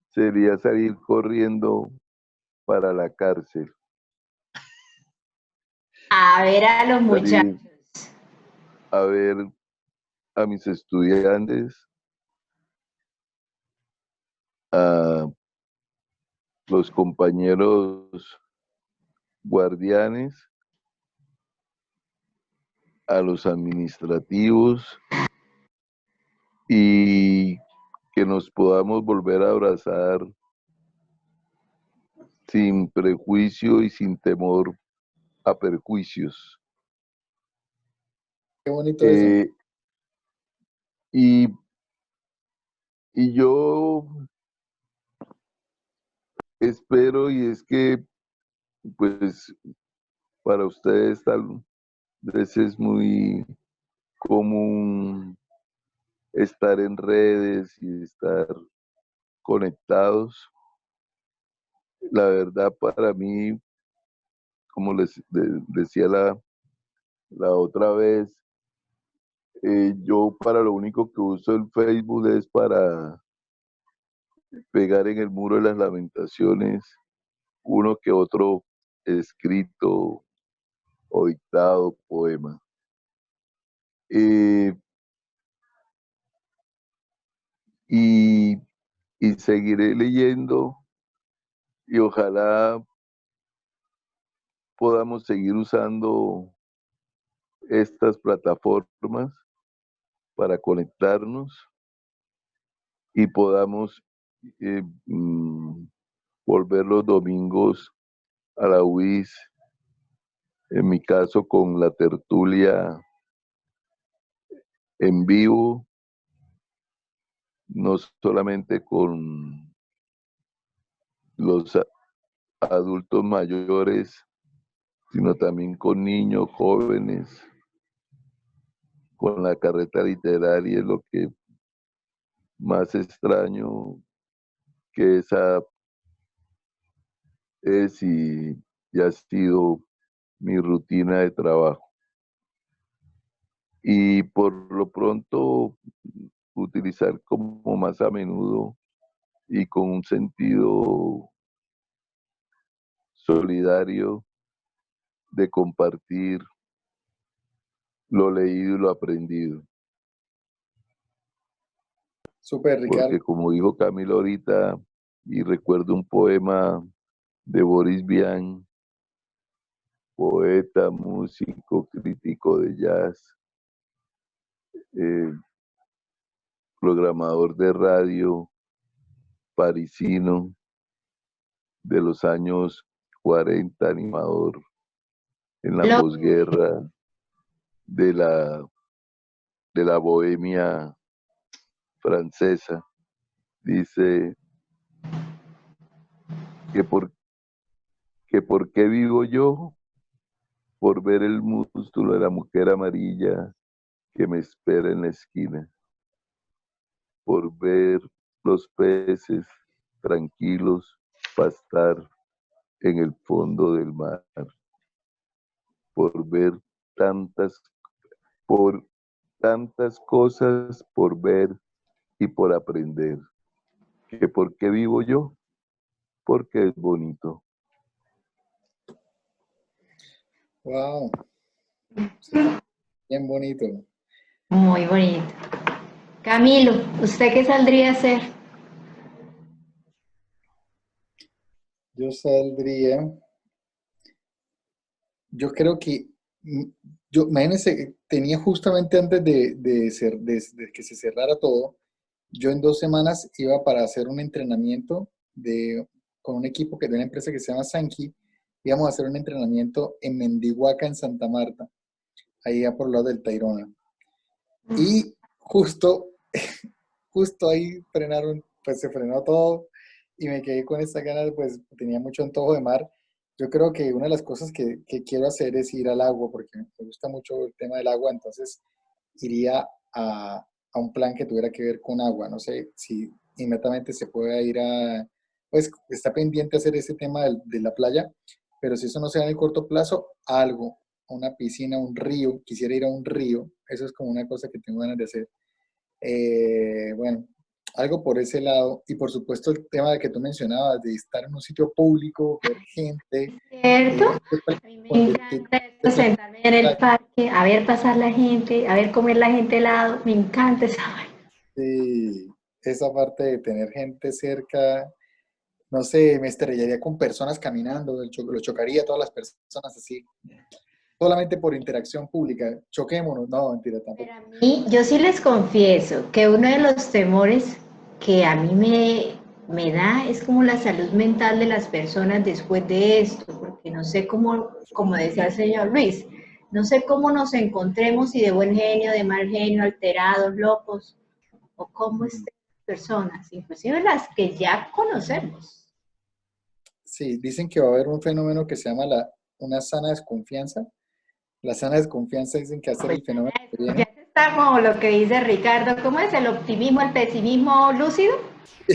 sería salir corriendo para la cárcel. A ver a los muchachos. A ver a mis estudiantes, a los compañeros guardianes, a los administrativos, y que nos podamos volver a abrazar sin prejuicio y sin temor a perjuicios. qué bonito eso. Y yo espero, y es que pues para ustedes tal vez es muy común estar en redes y estar conectados. La verdad, para mí, como les decía la otra vez, yo para lo único que uso el Facebook es para pegar en el muro de las lamentaciones uno que otro escrito o dictado poema. Y seguiré leyendo, y ojalá podamos seguir usando estas plataformas para conectarnos y podamos volver los domingos a la UIS, en mi caso con la tertulia en vivo, no solamente con los adultos mayores, sino también con niños, jóvenes, con la carreta literaria. Es lo que más extraño, que esa es y ha sido mi rutina de trabajo. Y por lo pronto utilizar como más a menudo y con un sentido solidario de compartir lo leído y lo aprendido. Súper, Ricardo. Porque como dijo Camilo ahorita, y recuerdo un poema de Boris Vian, poeta, músico, crítico de jazz, programador de radio parisino de los años 40, animador en la posguerra de la bohemia francesa. Dice que por qué vivo yo, por ver el músculo de la mujer amarilla que me espera en la esquina, por ver los peces tranquilos pastar en el fondo del mar, por ver tantas cosas por ver y por aprender. ¿Que por qué vivo yo? Porque es bonito. Wow. Sí, bien bonito. Muy bonito. Camilo, ¿usted qué saldría a hacer? Yo saldría. Yo creo que mm, yo, imagínense, tenía justamente antes de que se cerrara todo, yo en 2 semanas iba para hacer un entrenamiento con un equipo de una empresa que se llama Sanki, íbamos a hacer un entrenamiento en Mendihuaca, en Santa Marta, ahí a por el lado del Tayrona. Y justo, justo ahí frenaron, pues se frenó todo y me quedé con esta ganas, pues tenía mucho antojo de mar. Yo creo que una de las cosas que quiero hacer es ir al agua, porque me gusta mucho el tema del agua, entonces iría a un plan que tuviera que ver con agua. No sé si inmediatamente se puede ir pues está pendiente hacer ese tema de la playa, pero si eso no se da en el corto plazo, algo, una piscina, un río, quisiera ir a un río, eso es como una cosa que tengo ganas de hacer. Bueno, algo por ese lado. Y por supuesto el tema de que tú mencionabas, de estar en un sitio público, ver gente. ¿Cierto? ¿Qué A mí me qué- encanta qué esto, sentarme en el parque, a ver pasar la gente, a ver comer la gente helado. Me encanta esa vaina. sí, esa parte de tener gente cerca, no sé, me estrellaría con personas caminando, lo chocaría a todas las personas así, solamente por interacción pública. Choquémonos, no, mentira, tampoco. Pero a mí, yo sí les confieso que uno de los temores que a mí me da es como la salud mental de las personas después de esto, porque no sé cómo, como decía el señor Luis, no sé cómo nos encontremos si de buen genio, de mal genio, alterados, locos, o cómo Mm, estén las personas, inclusive las que ya conocemos. sí, dicen que va a haber un fenómeno que se llama una sana desconfianza. La sana desconfianza dicen que hacer Pues el ya fenómeno la que viene. desconfianza está como lo que dice Ricardo, ¿cómo es el optimismo, el pesimismo lúcido?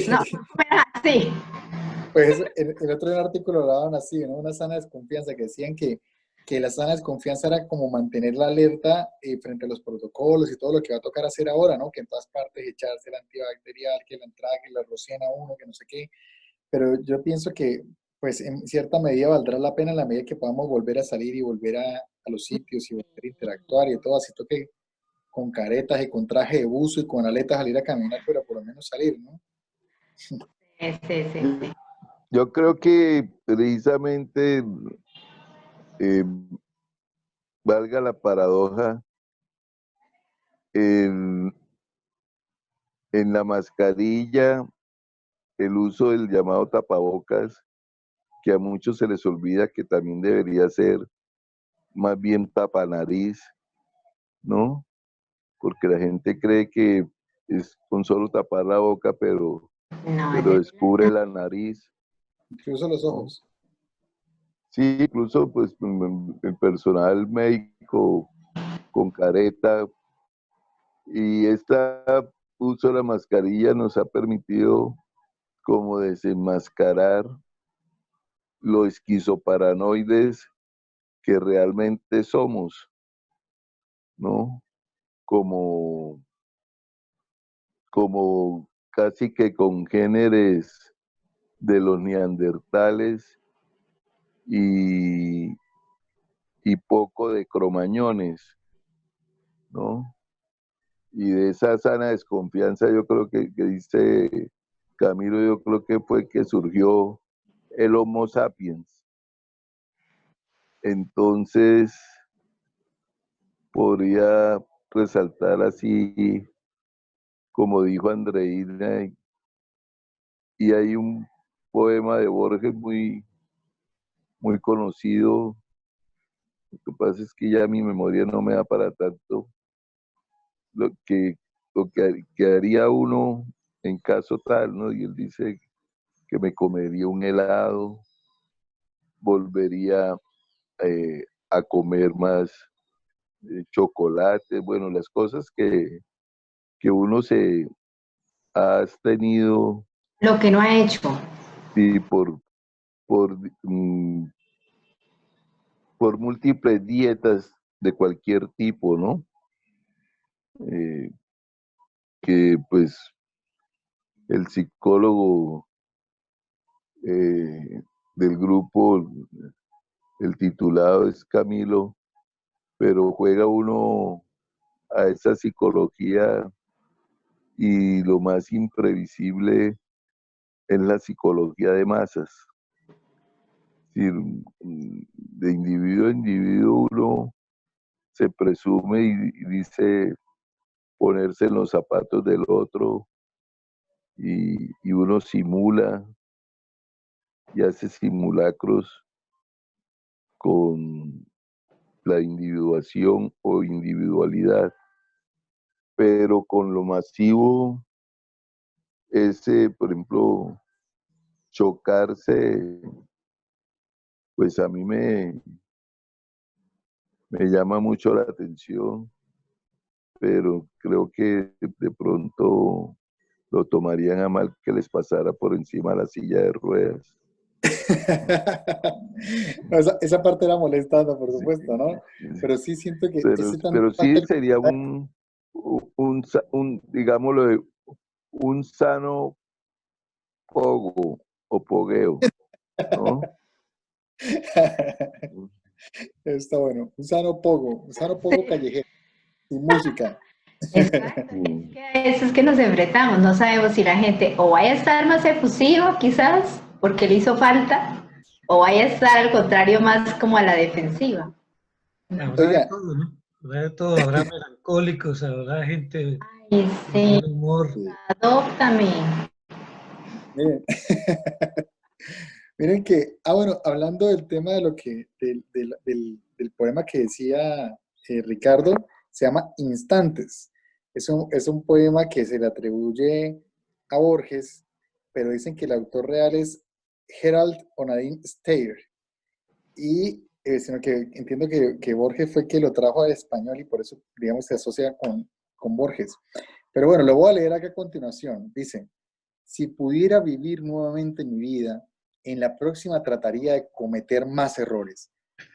No, así. Pues el otro artículo lo daban así, ¿no? Una sana desconfianza, que decían que la sana desconfianza era como mantener la alerta frente a los protocolos y todo lo que va a tocar hacer ahora, ¿no? Que en todas partes echarse el antibacterial, que la entrada, que la rocien a uno, que no sé qué. Pero yo pienso que, pues en cierta medida valdrá la pena en la medida que podamos volver a salir y volver a los sitios y volver a interactuar y todo, así toque con caretas y con traje de buzo y con aletas salir a caminar, pero por lo menos salir, ¿no? Sí, sí, sí. Yo creo que precisamente, eh, valga la paradoja, en, en la mascarilla, el uso del llamado tapabocas, que a muchos se les olvida que también debería ser más bien tapanariz, ¿no? Porque la gente cree que es con solo tapar la boca, No, pero descubre la nariz, Incluso los ¿no? ojos. Sí, incluso pues el personal médico con careta y este uso de la mascarilla nos ha permitido como desenmascarar lo esquizoparanoides que realmente somos, ¿no? Como, como casi que congéneres de los neandertales y, y poco de cromañones, ¿no? Y de esa sana desconfianza yo creo que dice Camilo, yo creo que fue que surgió el Homo sapiens. Entonces podría resaltar así, como dijo Andreina, y hay un poema de Borges muy conocido. Lo que pasa es que ya mi memoria no me da para tanto. Lo que, que haría uno en caso tal, ¿no? Y él dice que me comería un helado, volvería a comer más chocolate, bueno, las cosas que uno se ha tenido lo que no ha hecho. sí, por, mm, por múltiples dietas de cualquier tipo, ¿no? Eh, que pues el psicólogo del grupo, el titulado es Camilo, pero juega uno a esa psicología y lo más imprevisible es la psicología de masas. Es decir, de individuo a individuo uno se presume y dice ponerse en los zapatos del otro y uno simula y hace simulacros con la individuación o individualidad, pero con lo masivo, ese, por ejemplo, chocarse, pues a mí me llama mucho la atención, pero creo que de pronto lo tomarían a mal que les pasara por encima la silla de ruedas. No, esa parte era molestando, por Sí, supuesto, ¿no? Pero sí siento que ese también pero parte sí del sería contacto. digámoslo, un sano pogo o pogueo, ¿no? Está bueno. Un sano pogo callejero, sin música. Exacto, y es Mm. que a eso es que nos enfrentamos, no sabemos si la gente o vaya a estar más efusiva quizás porque le hizo falta, o vaya a estar al contrario más como a la defensiva. Habrá de Oiga, todo, ¿no? Habrá de todo, habrá melancólicos, habrá gente Y de sí, mal humor. adóptame. miren, miren que, bueno, hablando del tema de lo que, del poema que decía Ricardo, se llama Instantes. Es un poema que se le atribuye a Borges, pero dicen que el autor real es Gerald Onadin Steyr. Y sino que entiendo que Borges fue que lo trajo al español y por eso, digamos, se asocia con Borges. Pero bueno, lo voy a leer acá a continuación. Dice, si pudiera vivir nuevamente mi vida, en la próxima trataría de cometer más errores.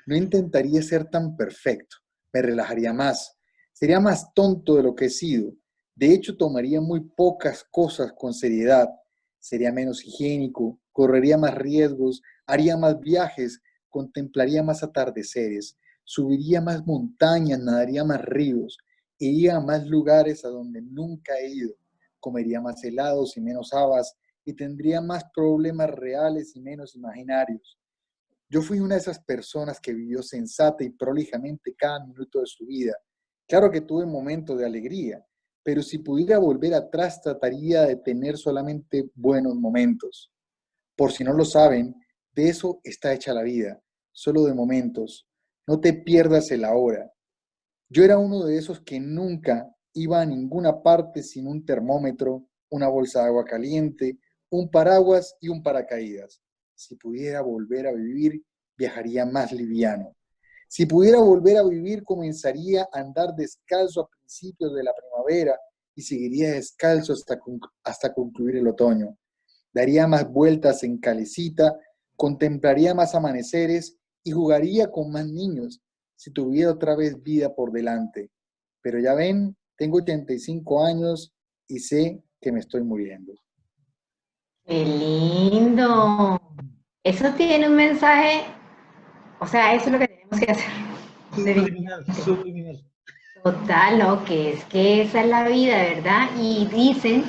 No intentaría ser tan perfecto, me relajaría más, sería más tonto de lo que he sido. De hecho, tomaría muy pocas cosas con seriedad, sería menos higiénico, correría más riesgos, haría más viajes, contemplaría más atardeceres, subiría más montañas, nadaría más ríos, iría a más lugares a donde nunca he ido, comería más helados y menos habas y tendría más problemas reales y menos imaginarios. Yo fui una de esas personas que vivió sensata y prolijamente cada minuto de su vida. Claro que tuve momentos de alegría, pero si pudiera volver atrás trataría de tener solamente buenos momentos. Por si no lo saben, de eso está hecha la vida, solo de momentos. No te pierdas el ahora. Yo era uno de esos que nunca iba a ninguna parte sin un termómetro, una bolsa de agua caliente, un paraguas y un paracaídas. Si pudiera volver a vivir, viajaría más liviano. Si pudiera volver a vivir, comenzaría a andar descalzo a principios de la primavera y seguiría descalzo hasta concluir el otoño. Daría más vueltas en calecita, contemplaría más amaneceres y jugaría con más niños si tuviera otra vez vida por delante. Pero ya ven, tengo 85 años y sé que me estoy muriendo. ¡Qué lindo! Eso tiene un mensaje, o sea, eso es lo que tenemos que hacer. Subliminal, subliminal. Total, ¿no? Que es que esa es la vida, ¿verdad? Y dicen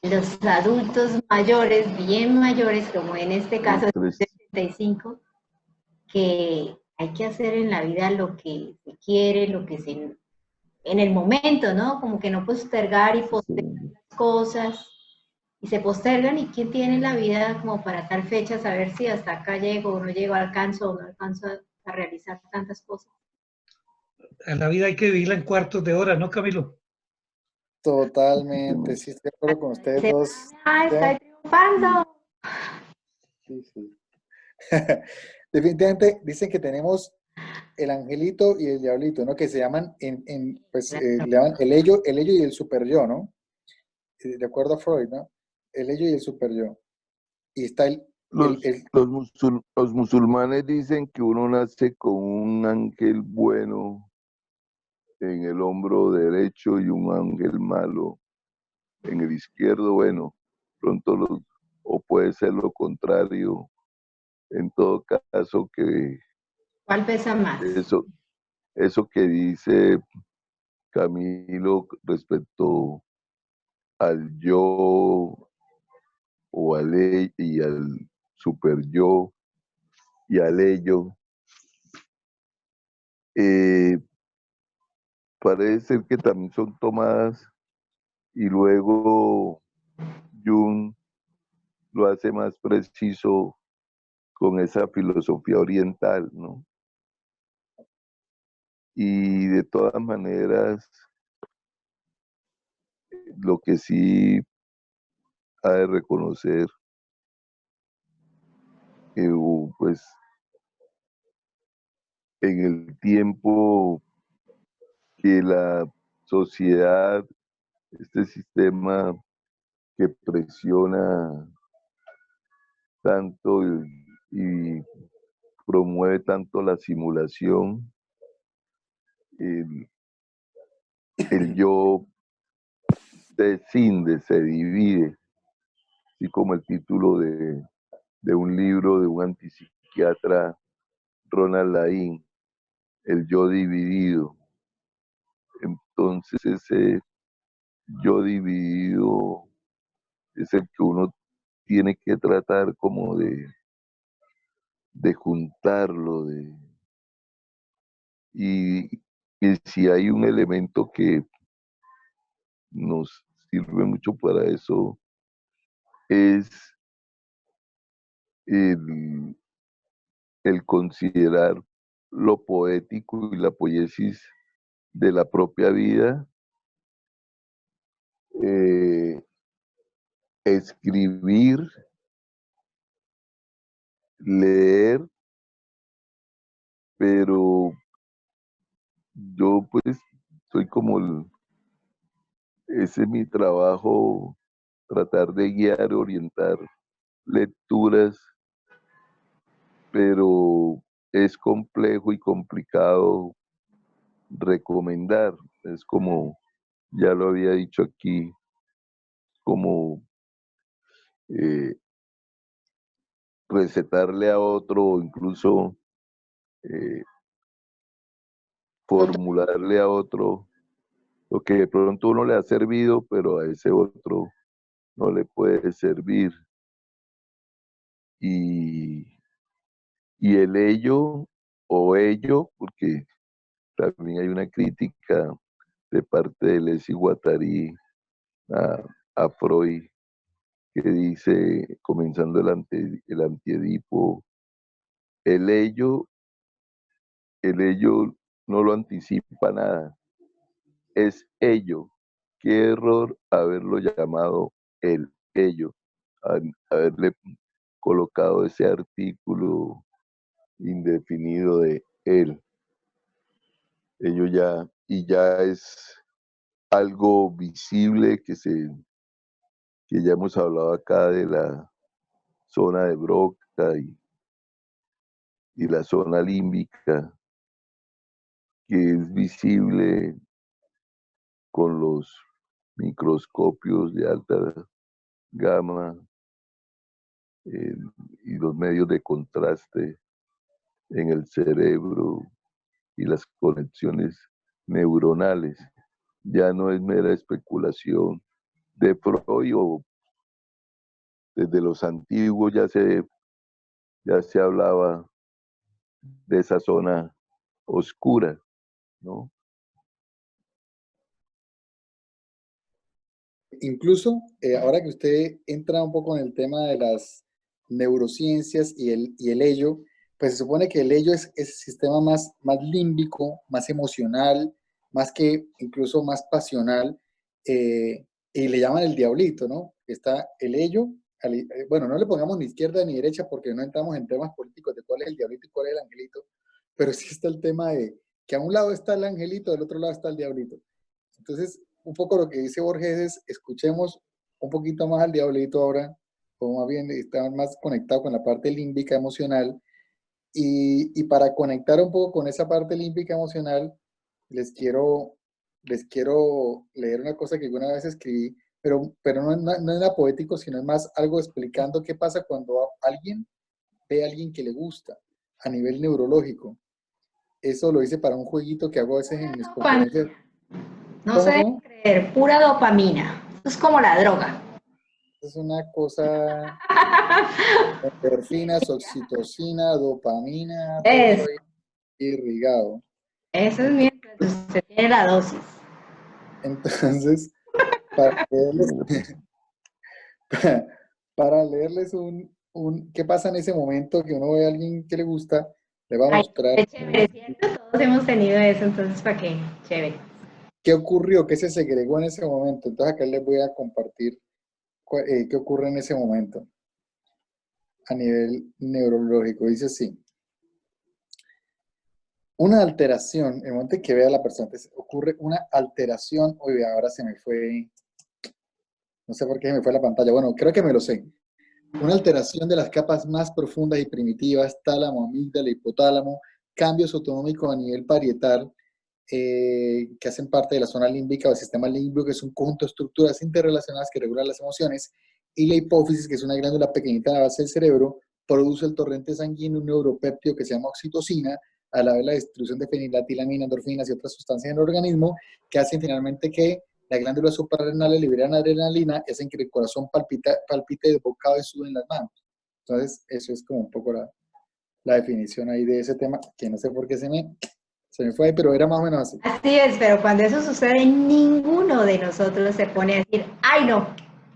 los adultos mayores, bien mayores, como en este caso de Entonces, 75, que hay que hacer en la vida lo que se quiere, lo que se en el momento, ¿no? Como que no postergar y postergar sí, las cosas y se postergan y quién tiene la vida como para tal fecha saber si hasta acá llego o no llego, alcanzo o no alcanzo a realizar tantas cosas. A la vida hay que vivirla en cuartos de hora, ¿no, Camilo? Totalmente, sí, estoy de acuerdo con ustedes Se dos. ¡ah, Ya, estoy triunfando! sí, sí. Definitivamente dicen que tenemos el angelito y el diablito, ¿no? Que se llaman, pues, le llaman el ello y el super yo, ¿no? De acuerdo a Freud, ¿no? El ello y el super yo. Y está los musulmanes dicen que uno nace con un ángel bueno en el hombro derecho y un ángel malo en el izquierdo. Bueno, pronto o puede ser lo contrario. En todo caso, que ¿Cuál pesa más? eso, eso que dice Camilo respecto al yo o al y al super yo y al ello, eh, parece ser que también son tomadas y luego Jung lo hace más preciso con esa filosofía oriental, ¿no? Y de todas maneras, lo que sí ha de reconocer, pues en el tiempo que la sociedad, este sistema que presiona tanto y promueve tanto la simulación, el, el yo se escinde, se divide, así como el título de un libro de un antipsiquiatra, Ronald Laing, El yo dividido. Entonces ese yo dividido es el que uno tiene que tratar como de juntarlo, y, y si hay un elemento que nos sirve mucho para eso, es el, el considerar lo poético y la poiesis de la propia vida, eh, escribir, leer, pero yo pues soy como ese es mi trabajo, tratar de guiar, orientar lecturas, pero es complejo y complicado recomendar. Es como, ya lo había dicho aquí, como eh, recetarle a otro o incluso eh, formularle a otro lo que de pronto uno le ha servido, pero a ese otro no le puede servir. Y, y el ello o ello, porque también hay una crítica de parte de Lesi Guattari a, a Freud, que dice, comenzando el antiedipo, el ello no lo anticipa nada, es ello. Qué error haberlo llamado el ello, haberle colocado ese artículo indefinido de él. Ello ya, y ya es algo visible que ya hemos hablado acá de la zona de Broca y la zona límbica, que es visible con los microscopios de alta gama eh, y los medios de contraste en el cerebro y las conexiones neuronales. Ya no es mera especulación de Freud, o desde los antiguos ya se hablaba de esa zona oscura, ¿no? Incluso, ahora que usted entra un poco en el tema de las neurociencias y el ello, pues se supone que el ello es ese sistema más límbico, más emocional, más que incluso más pasional, y le llaman el diablito, ¿no? Está el ello, bueno, no le pongamos ni izquierda ni derecha porque no entramos en temas políticos de cuál es el diablito y cuál es el angelito, pero sí está el tema de que a un lado está el angelito, del otro lado está el diablito. Entonces, un poco lo que dice Borges es, escuchemos un poquito más al diablito ahora, o más bien está más conectado con la parte límbica emocional, y para conectar un poco con esa parte límbica emocional, les quiero leer una cosa que alguna vez escribí, pero no es nada poético, sino es más algo explicando qué pasa cuando alguien ve a alguien que le gusta a nivel neurológico. Eso lo hice para un jueguito que hago a veces en mis conferencias. No se ¿Cómo, debe cómo? creer, pura dopamina. Eso es como la droga. Es una cosa, endorfinas, oxitocina, dopamina, todo eso Es, ahí irrigado. eso es Entonces, mientras se tiene la dosis. Entonces, para leerles, para leerles qué pasa en ese momento que uno ve a alguien que le gusta, le va a Ay, mostrar qué chévere, ¿cierto? Todos hemos tenido eso, entonces, ¿para qué? Chévere. qué ocurrió, qué se segregó en ese momento. Entonces, acá les voy a compartir qué ocurre en ese momento a nivel neurológico. Dice así. Una alteración, en el momento en que vea a la persona, entonces ocurre una alteración. Oye, ahora se me fue, no sé por qué se me fue la pantalla. Bueno, creo que me lo sé. Una alteración de las capas más profundas y primitivas, tálamo, amígdala, hipotálamo, cambios autonómicos a nivel parietal, que hacen parte de la zona límbica o el sistema límbico, que es un conjunto de estructuras interrelacionadas que regulan las emociones, y la hipófisis, que es una glándula pequeñita a la base del cerebro, produce el torrente sanguíneo, un neuropéptido que se llama oxitocina, a la vez la distribución de feniletilamina, endorfinas y otras sustancias en el organismo, que hacen finalmente que la glándula suprarrenal libera adrenalina, y hacen que el corazón palpite desbocado y sude en las manos. Entonces, eso es como un poco la definición ahí de ese tema, que no sé por qué se me fue ahí, pero era más o menos así. Así es, pero cuando eso sucede, ninguno de nosotros se pone a decir, ay no,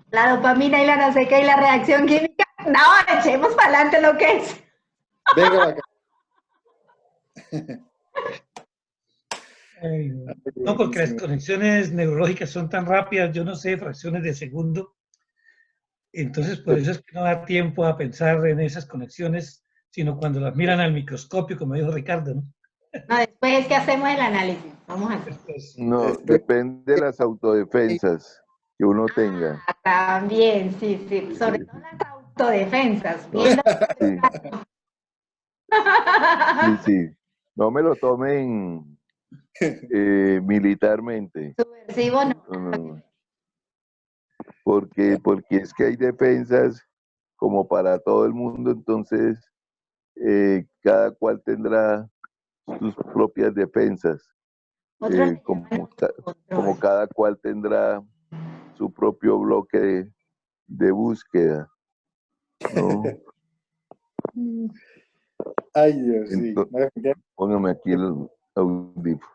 la dopamina y la no sé qué y la reacción química, no, echemos para adelante lo que es. Venga, vaca. No, porque las conexiones neurológicas son tan rápidas, yo no sé, fracciones de segundo. Entonces, por eso es que no da tiempo a pensar en esas conexiones, sino cuando las miran al microscopio, como dijo Ricardo, ¿no? No, después es que hacemos el análisis, vamos a hacer. Después, No, Después, depende de las autodefensas que uno tenga. También, sí, sí, sobre todo las autodefensas, No, viendo. sí, sí, sí. No me lo tomen militarmente. Subversivo no. No, no, no. Porque es que hay defensas como para todo el mundo, entonces cada cual tendrá sus propias defensas, Otros le como, llaman como control. cada cual tendrá su propio bloque de búsqueda, ¿no? ay Dios, sí. Entonces, póngame aquí el audífono.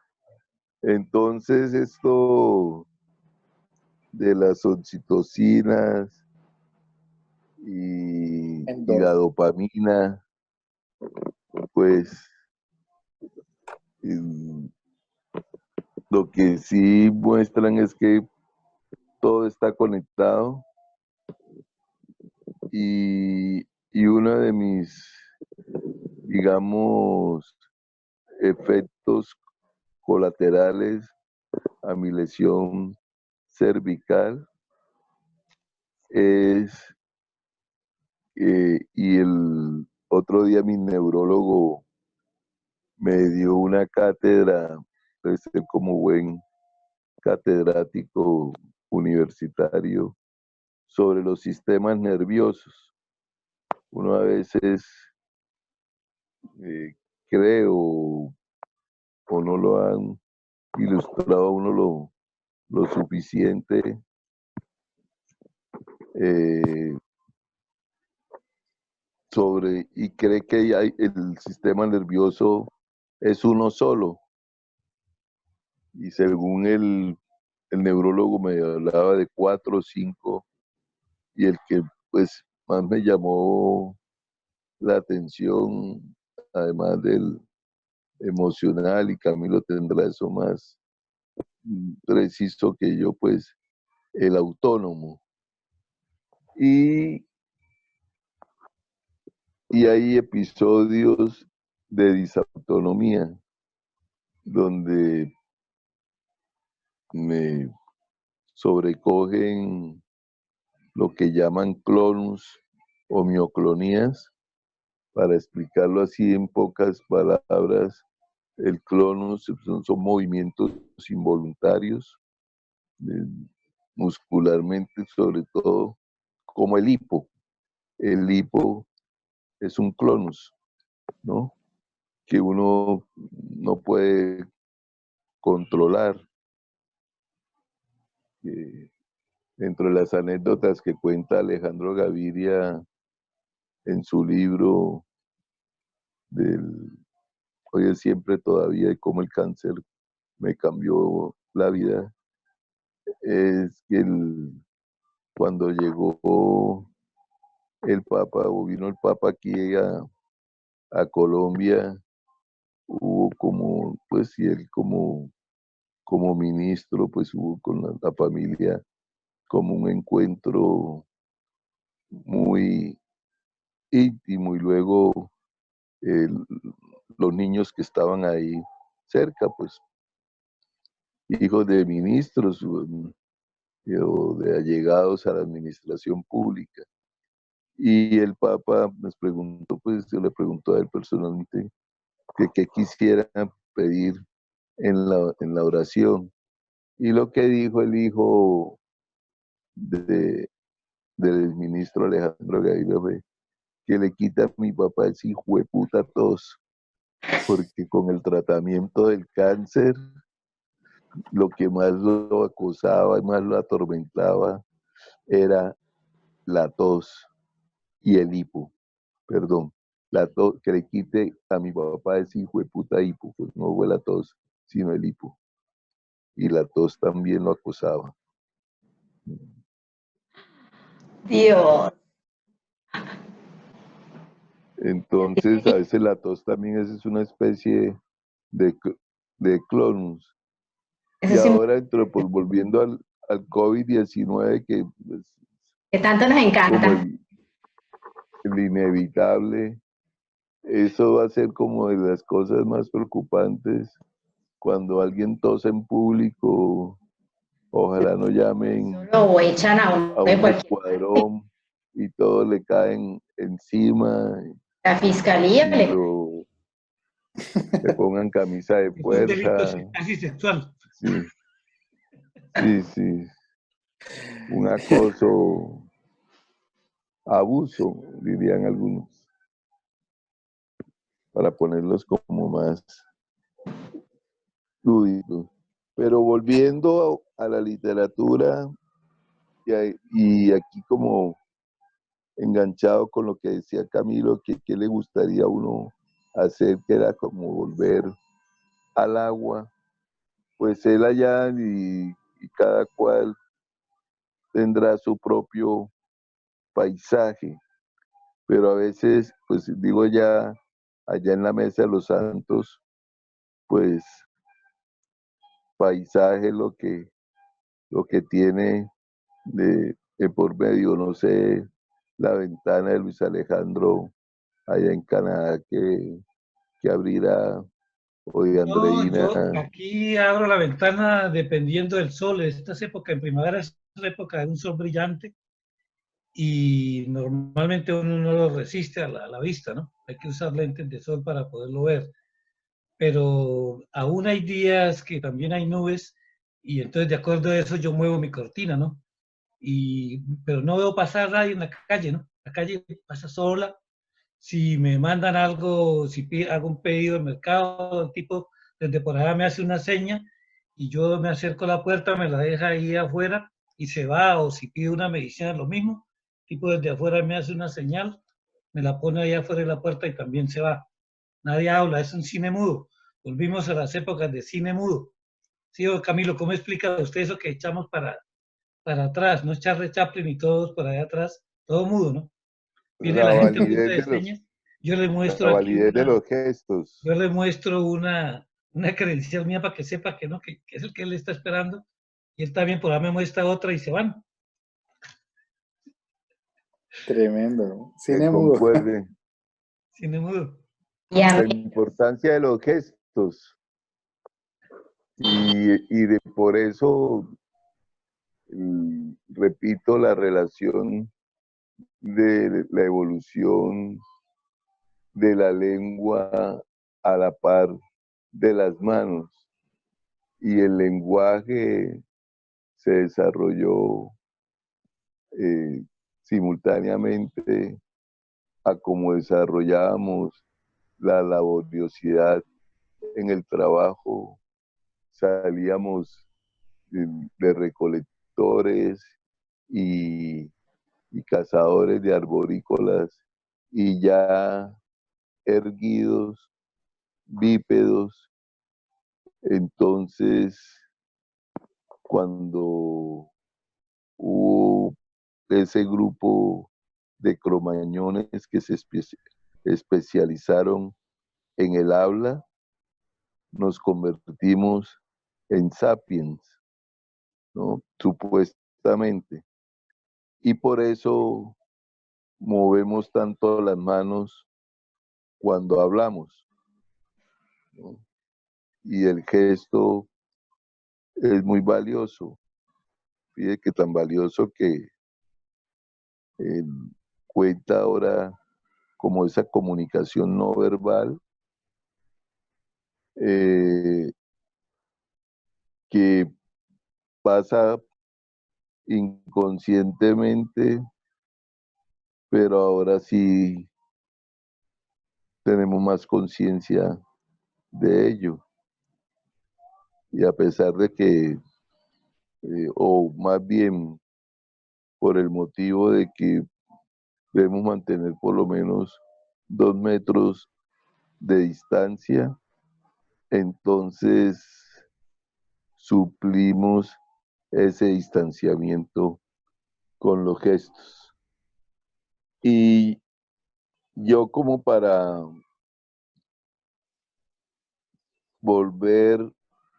Entonces, esto de las oxitocinas y la dopamina, pues eh, lo que sí muestran es que todo está conectado y uno de mis, digamos, efectos colaterales a mi lesión cervical es, y el otro día mi neurólogo me dio una cátedra, pues como buen catedrático universitario, sobre los sistemas nerviosos. Uno a veces cree o no lo han ilustrado a uno lo suficiente eh, sobre y cree que el sistema nervioso es uno solo. Y según el neurólogo me hablaba de 4 o 5, y el que pues más me llamó la atención, además del emocional, y Camilo tendrá eso más preciso que yo, pues el autónomo. Y, y hay episodios de disautonomía donde me sobrecogen lo que llaman clonus o mioclonías. Para explicarlo así en pocas palabras, el clonus son movimientos involuntarios, muscularmente sobre todo, como el hipo. El hipo es un clonus, ¿no? Que uno no puede controlar. Dentro de las anécdotas que cuenta Alejandro Gaviria en su libro del Hoy es siempre todavía, y cómo el cáncer me cambió la vida es que cuando llegó el Papa o vino el Papa aquí a Colombia, hubo como, pues sí, él como ministro, pues hubo con la familia como un encuentro muy íntimo y luego el- los niños que estaban ahí cerca, pues hijos de ministros o de allegados a la administración pública. Y el Papa nos preguntó, pues yo le preguntó a él personalmente que qué quisiera pedir en la oración. Y lo que dijo el hijo de, del ministro Alejandro Gaviria fue que le quita a mi papá ese hijo de puta tos, porque con el tratamiento del cáncer, lo que más lo acosaba y más lo atormentaba era la tos y el hipo, perdón, la tos, que le quite a mi papá ese hijo de puta hipo, pues no fue la tos, sino el hipo. Y la tos también lo acosaba. Dios. Entonces, a veces la tos también es una especie de, de clonus. Eso Y sí, ahora, pues, volviendo al COVID-19, que pues, que tanto nos como encanta. el inevitable, eso va a ser como de las cosas más preocupantes cuando alguien tose en público. Ojalá no llamen Lo echan a uno a de un cualquier. escuadrón y todos le caen encima La fiscalía y le pongan camisa de Es un delito fuerza. casi sexual. Sí, sí, sí. Un acoso, abuso, dirían algunos, para ponerlos como más lúdicos. Pero volviendo a la literatura y aquí como enganchado con lo que decía Camilo, que qué le gustaría a uno hacer, que era como volver al agua, pues él allá y cada cual tendrá su propio paisaje, pero a veces, pues digo ya, allá en la Mesa de los Santos, pues paisaje lo que tiene de por medio, no sé, la ventana de Luis Alejandro allá en Canadá que abrirá, o de No, Andreina. yo aquí abro la ventana dependiendo del sol. Esta es época, en primavera es época de un sol brillante y normalmente uno no lo resiste a la vista, ¿no? Hay que usar lentes de sol para poderlo ver. Pero aún hay días que también hay nubes y entonces de acuerdo a eso yo muevo mi cortina, ¿no? Pero no veo pasar nadie en la calle, ¿no? La calle pasa sola. Si me mandan algo, si hago un pedido al mercado, el tipo desde por allá me hace una seña y yo me acerco a la puerta, me la deja ahí afuera y se va, o si pido una medicina, lo mismo, el tipo desde afuera me hace una señal, me la pone ahí afuera de la puerta y también se va. Nadie habla, es un cine mudo. Volvimos a las épocas de cine mudo. Sí, Camilo, ¿cómo explica usted eso que echamos para atrás? No es Charlie Chaplin y todos por allá atrás, todo mudo, ¿no? Viene La la gente punta validez de señas, yo le la muestro aquí validez de los gestos. yo le muestro una credencial mía para que sepa que no, que es el que él está esperando, y él también por ahí me muestra otra y se van. Tremendo. Que Cine mudo. concuerde. Cine mudo. Y a La mí, importancia de los gestos. Por eso, repito, la relación de la evolución de la lengua a la par de las manos. Y el lenguaje se desarrolló eh, simultáneamente a como desarrollábamos la laboriosidad en el trabajo. Salíamos de recolectores y, y cazadores de arborícolas y ya erguidos, bípedos, Entonces, cuando hubo ese grupo de cromañones que se especializaron en el habla, nos convertimos en sapiens, ¿no? Supuestamente. Y por eso movemos tanto las manos cuando hablamos, ¿no? Y el gesto es muy valioso. Fíjate que tan valioso que eh, cuenta ahora como esa comunicación no verbal que pasa inconscientemente, pero ahora sí tenemos más conciencia de ello. Y a pesar de que, o más bien por el motivo de que debemos mantener por lo menos 2 metros de distancia, entonces suplimos ese distanciamiento con los gestos. Y yo como para volver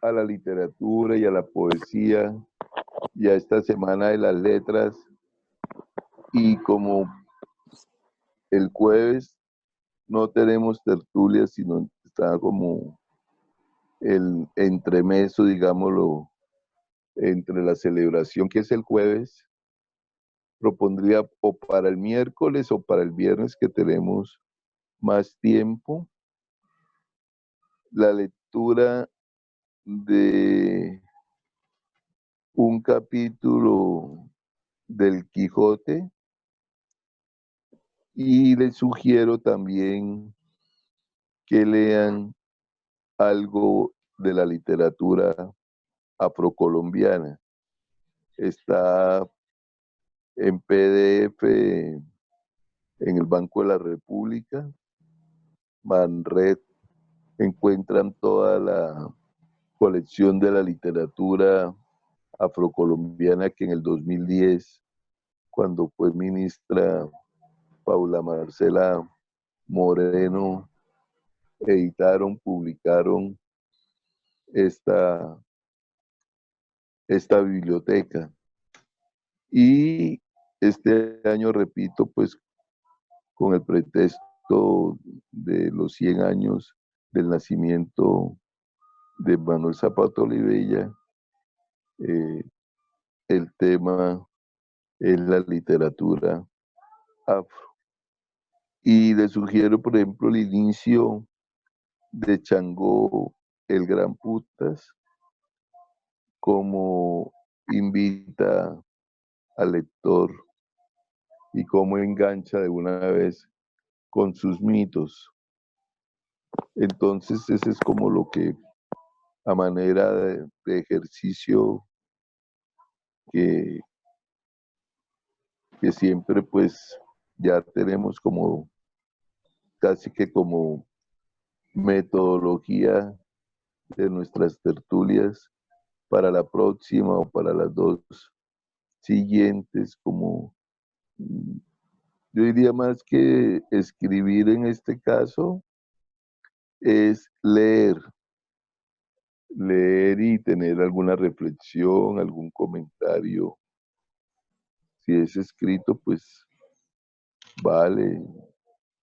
a la literatura y a la poesía y a esta semana de las letras, y como el jueves no tenemos tertulia, sino está como el entremeso, digámoslo, entre la celebración que es el jueves, propondría o para el miércoles o para el viernes, que tenemos más tiempo, la lectura de un capítulo del Quijote, y les sugiero también que lean algo de la literatura afrocolombiana. Está en PDF en el Banco de la República, Manred, encuentran toda la colección de la literatura afrocolombiana que en el 2010, cuando fue ministra Paula Marcela Moreno, editaron, publicaron esta biblioteca. Y este año, repito, pues con el pretexto de los 100 años del nacimiento de Manuel Zapata Olivella, el tema es la literatura afro. Y les sugiero, por ejemplo, el inicio de Changó, el Gran Putas, como invita al lector y cómo engancha de una vez con sus mitos. Entonces, ese es como lo que, a manera de ejercicio, que siempre pues ya tenemos como casi que como metodología de nuestras tertulias para la próxima o para las dos siguientes, como yo diría más que escribir en este caso, es leer y tener alguna reflexión, algún comentario. Si es escrito, pues vale,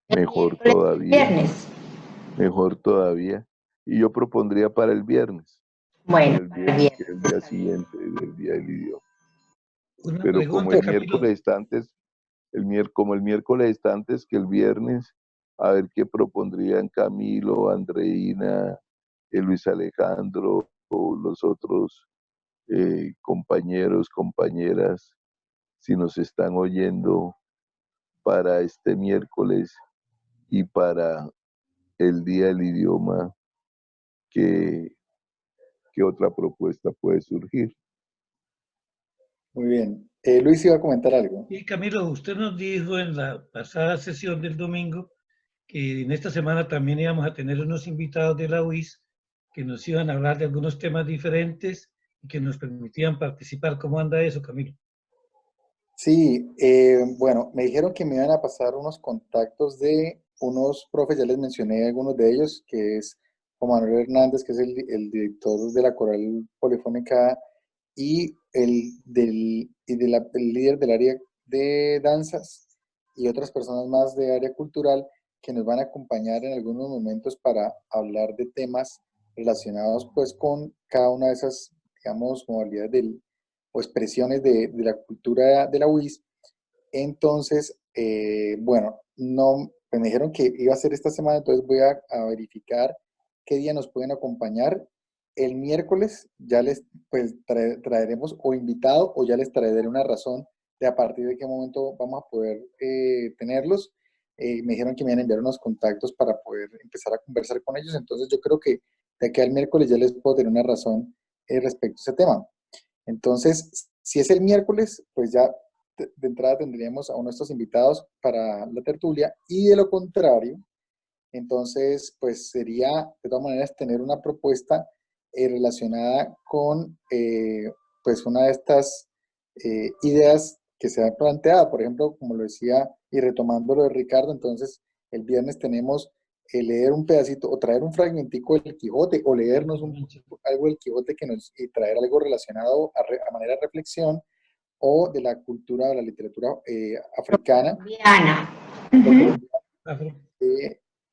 mejor todavía, Viernes. mejor todavía. Y yo propondría para el viernes, Bueno, el viernes, que es el día siguiente del Día del Idioma. Una Pero como pregunta, el Camilo. miércoles está antes, como el miércoles está antes que el viernes, a ver qué propondrían Camilo, Andreina, Luis Alejandro o los otros compañeros, compañeras, si nos están oyendo para este miércoles y para el Día del Idioma, ¿qué otra propuesta puede surgir? Muy bien. Luis iba a comentar algo. Y Camilo, usted nos dijo en la pasada sesión del domingo que en esta semana también íbamos a tener unos invitados de la UIS que nos iban a hablar de algunos temas diferentes y que nos permitían participar. ¿Cómo anda eso, Camilo? Sí, bueno, me dijeron que me iban a pasar unos contactos de unos profes, ya les mencioné algunos de ellos, que es Juan Manuel Hernández, que es el director de la Coral Polifónica el líder del área de danzas y otras personas más de área cultural que nos van a acompañar en algunos momentos para hablar de temas relacionados pues con cada una de esas, digamos, modalidades o expresiones de la cultura de la UIS. Entonces, bueno, no, pues me dijeron que iba a ser esta semana, entonces voy a verificar qué día nos pueden acompañar. El miércoles ya les pues, traeremos o invitado o ya les traeré una razón de a partir de qué momento vamos a poder tenerlos. Me dijeron que me iban a enviar unos contactos para poder empezar a conversar con ellos, entonces yo creo que de aquí al miércoles ya les puedo tener una razón respecto a ese tema. Entonces, si es el miércoles, pues ya de entrada tendríamos a uno de estos invitados para la tertulia y de lo contrario, entonces pues sería de todas maneras tener una propuesta relacionada con pues una de estas ideas que se ha planteado, por ejemplo, como lo decía y retomando lo de Ricardo, entonces el viernes tenemos leer un pedacito o traer un fragmentico del Quijote o leernos algo del Quijote y traer algo relacionado a manera de reflexión o de la cultura o la literatura africana. Diana.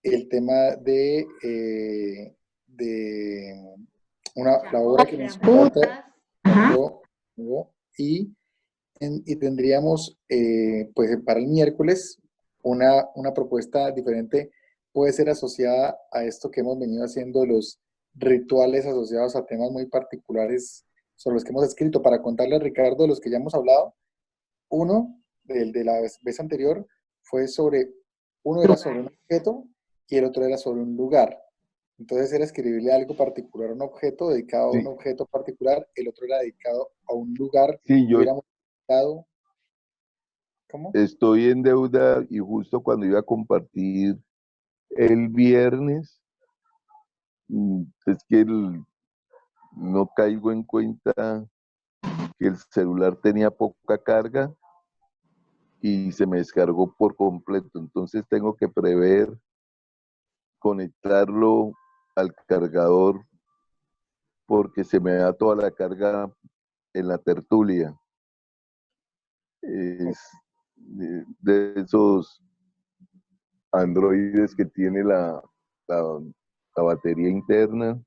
El tema de la obra que mencionaste, y, y tendríamos pues para el miércoles una propuesta diferente, puede ser asociada a esto que hemos venido haciendo, los rituales asociados a temas muy particulares sobre los que hemos escrito, para contarle a Ricardo de los que ya hemos hablado. Uno, el de la vez anterior, fue uno era sobre un objeto y el otro era sobre un lugar. Entonces era escribirle algo particular a un objeto, dedicado a un objeto particular, el otro era dedicado a un lugar. Sí, yo hubiéramos dedicado, ¿cómo? estoy en deuda y justo cuando iba a compartir el viernes, es que no caigo en cuenta que el celular tenía poca carga y se me descargó por completo. Entonces tengo que prever conectarlo al cargador porque se me da toda la carga en la tertulia. Es de esos androides que tiene la batería interna.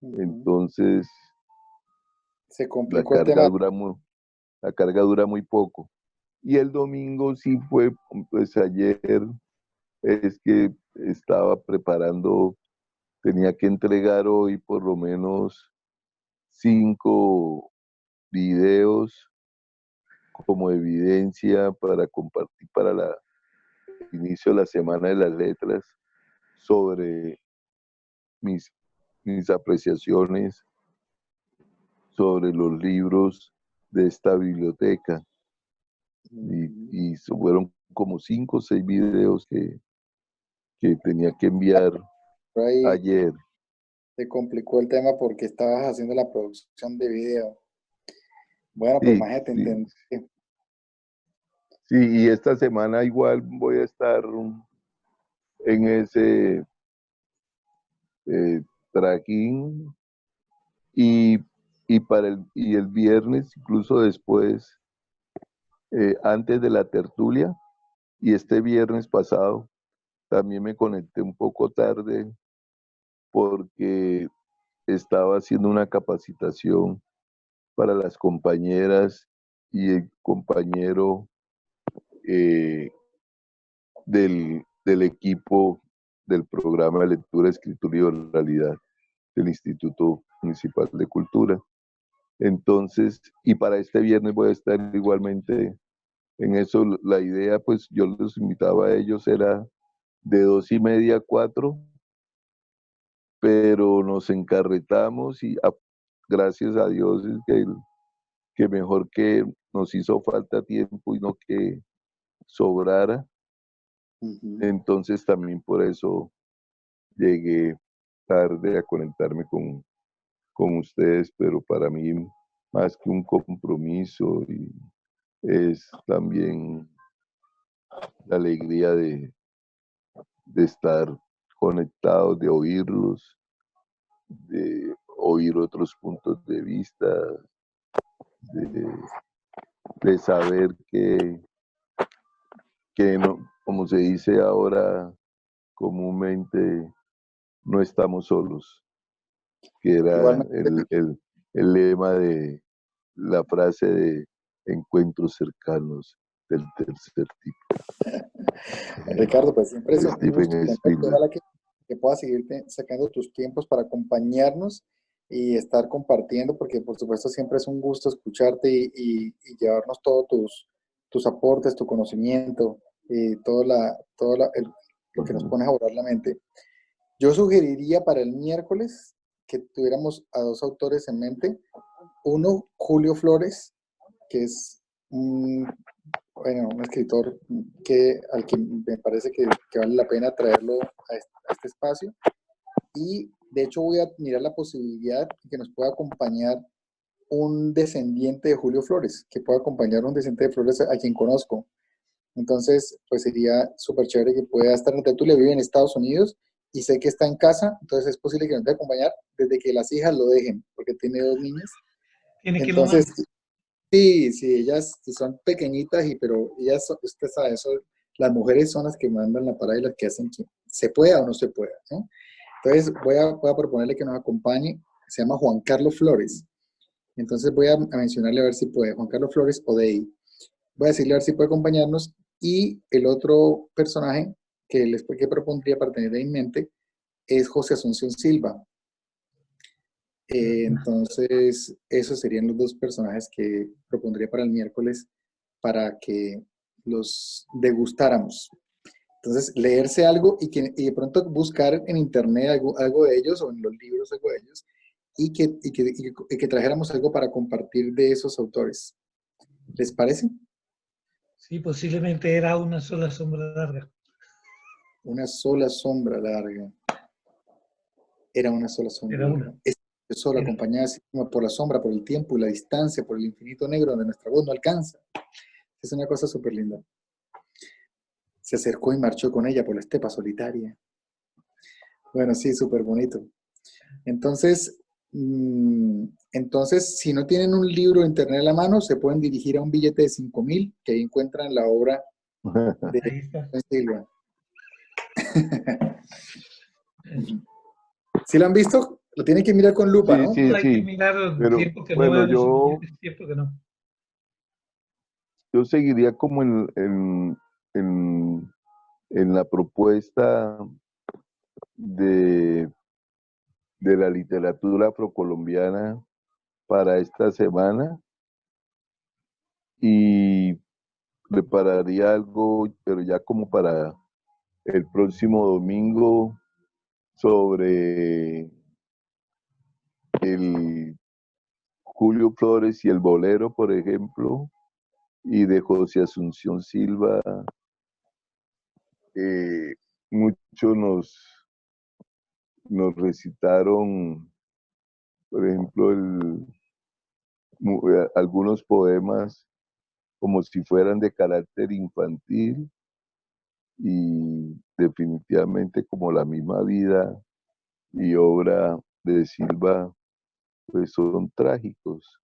Entonces se complicó el tema. La carga dura muy poco. Y el domingo sí fue, pues ayer es que estaba preparando, tenía que entregar hoy por lo menos 5 videos como evidencia para compartir para el inicio de la Semana de las Letras sobre mis apreciaciones sobre los libros de esta biblioteca. Y fueron como 5 o 6 videos que tenía que enviar ayer. Se complicó el tema porque estabas haciendo la producción de video. Bueno, pues imagínate, entendí. Sí, y esta semana igual voy a estar en ese tracking y el viernes, incluso después, antes de la tertulia, y este viernes pasado también me conecté un poco tarde porque estaba haciendo una capacitación para las compañeras y el compañero del equipo del programa de lectura, escritura y oralidad del Instituto Municipal de Cultura. Entonces, y para este viernes voy a estar igualmente en eso. La idea, pues yo los invitaba a ellos, era de 2:30 a 4, pero nos encarretamos y gracias a Dios es que mejor que nos hizo falta tiempo y no que sobrara. Entonces también por eso llegué tarde a conectarme con ustedes, pero para mí más que un compromiso es también la alegría de estar conectados, de oírlos, de oír otros puntos de vista, de, de saber que no, como se dice ahora comúnmente, no estamos solos, que era Igualmente, el lema de la frase de encuentros cercanos del tercer tipo, Ricardo, pues siempre es de un gusto Stephen tenerte. Spielberg. Ojalá que puedas seguirte sacando tus tiempos para acompañarnos y estar compartiendo, porque por supuesto siempre es un gusto escucharte y llevarnos todos tus aportes, tu conocimiento y lo que nos pones a volar la mente. Yo sugeriría para el miércoles que tuviéramos a dos autores en mente. Uno, Julio Flores, que es un escritor al que me parece que vale la pena traerlo a este espacio. Y de hecho voy a mirar la posibilidad de que nos pueda acompañar un descendiente de Julio Flores, que pueda acompañar a un descendiente de Flores a quien conozco. Entonces, pues sería súper chévere que pueda estar en la tertulia. Vive en Estados Unidos y sé que está en casa, entonces es posible que nos pueda acompañar desde que las hijas lo dejen, porque tiene dos niñas. Tiene que nomás. Entonces, sí, sí, ellas son pequeñitas, pero ellas, usted sabe, eso, las mujeres son las que mandan la parada y las que hacen que se pueda o no se pueda, ¿no? Entonces voy a proponerle que nos acompañe, se llama Juan Carlos Flores. Entonces voy a mencionarle a ver si puede, Juan Carlos Flores Odey. Voy a decirle a ver si puede acompañarnos. Y el otro personaje que propondría para tener en mente es José Asunción Silva. Entonces, esos serían los dos personajes que propondría para el miércoles para que los degustáramos. Entonces, leerse algo y de pronto buscar en internet algo de ellos o en los libros algo de ellos y que trajéramos algo para compartir de esos autores. ¿Les parece? Sí, posiblemente era una sola sombra larga. Una sola sombra larga. Era una sola sombra Era larga. una. Es sola, Era. acompañada así como por la sombra, por el tiempo y la distancia, por el infinito negro donde nuestra voz no alcanza. Es una cosa súper linda. Se acercó y marchó con ella por la estepa solitaria. Bueno, sí, súper bonito. Entonces, si no tienen un libro de internet a la mano, se pueden dirigir a un billete de 5.000, que ahí encuentran la obra de Ahí está. Silva. ¿Sí lo han visto? Lo tienen que mirar con lupa, Sí, ¿no? sí, Hay que sí, mirar el pero tiempo que no bueno, veo los suficientes tiempo que no. yo seguiría como en la propuesta de, de la literatura afrocolombiana para esta semana y prepararía algo, pero ya como para el próximo domingo sobre el Julio Flores y el Bolero, por ejemplo, y de José Asunción Silva. Muchos nos recitaron, por ejemplo, algunos poemas como si fueran de carácter infantil y definitivamente como la misma vida y obra de Silva, pues son trágicos,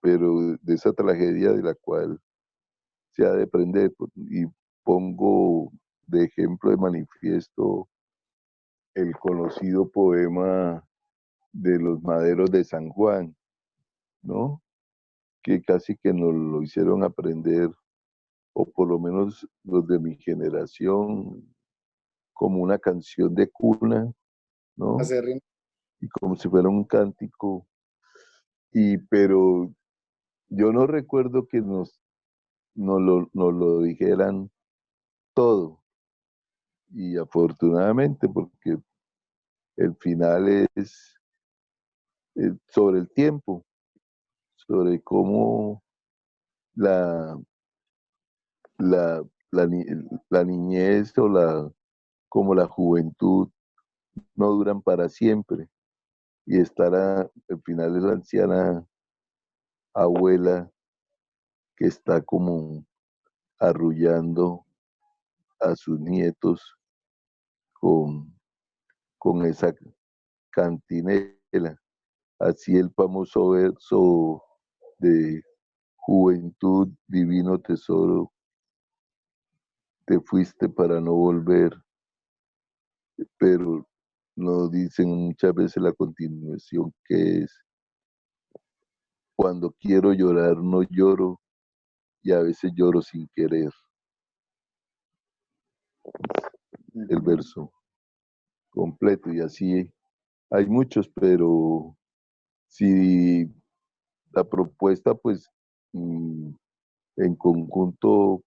pero de esa tragedia de la cual se ha de aprender. Y pongo de ejemplo de manifiesto el conocido poema de los maderos de San Juan, ¿no? Que casi que nos lo hicieron aprender, o por lo menos los de mi generación, como una canción de cuna, ¿no? Hacer Y como si fuera un cántico. Pero yo no recuerdo que nos lo dijeran todo. Y afortunadamente, porque el final es sobre el tiempo, sobre cómo la, la, la niñez como la juventud no duran para siempre. Y estará, al final es la anciana abuela que está como arrullando a sus nietos con esa cantinela. Así el famoso verso de juventud, divino tesoro, te fuiste para no volver, pero nos dicen muchas veces la continuación que es, cuando quiero llorar no lloro y a veces lloro sin querer. El verso completo y así hay muchos, pero si la propuesta pues en conjunto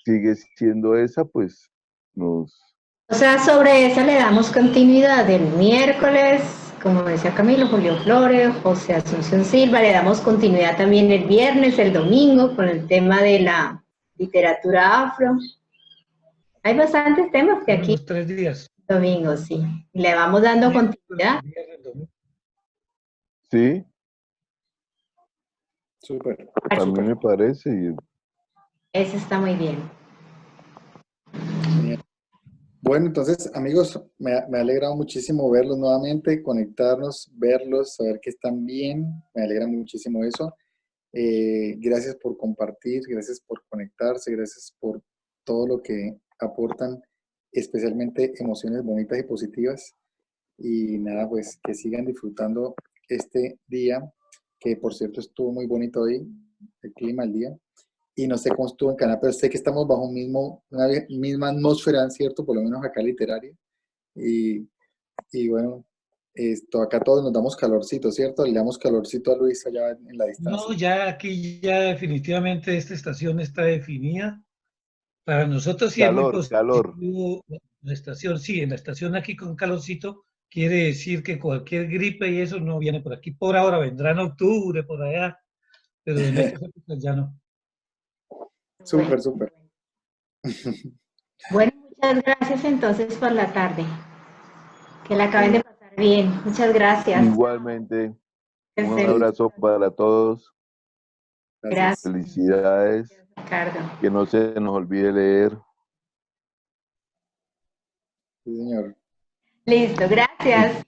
sigue siendo esa, pues nos... O sea, sobre esa le damos continuidad el miércoles, como decía Camilo, Julio Flores, José Asunción Silva, le damos continuidad también el viernes, el domingo, con el tema de la literatura afro. Hay bastantes temas que aquí... Los 3 días. Domingo, sí. Le vamos dando continuidad. Sí, Súper. a mí me parece. Eso está muy bien. Genial. Bueno, entonces, amigos, me ha alegrado muchísimo verlos nuevamente, conectarnos, verlos, saber que están bien. Me alegra muchísimo eso. Gracias por compartir, gracias por conectarse, gracias por todo lo que aportan, especialmente emociones bonitas y positivas. Y nada, pues que sigan disfrutando este día, que por cierto estuvo muy bonito hoy, el clima, el día. Y no sé cómo estuvo en Canadá, pero sé que estamos bajo una misma atmósfera, ¿cierto? Por lo menos acá literaria. Y bueno, acá todos nos damos calorcito, ¿cierto? Le damos calorcito a Luis allá en la distancia. No, ya aquí ya definitivamente esta estación está definida. Para nosotros sí es muy Calor. positivo la estación, sí, en la estación aquí con calorcito quiere decir que cualquier gripe y eso no viene por aquí. Por ahora vendrá en octubre, por allá, pero en estas épocas ya no. Súper, súper. Bueno, muchas gracias entonces por la tarde. Que la acaben de pasar bien. Muchas gracias. Igualmente, un Estén- abrazo para todos. Gracias, Felicidades. Ricardo. Que no se nos olvide leer. Sí, señor. Listo, gracias.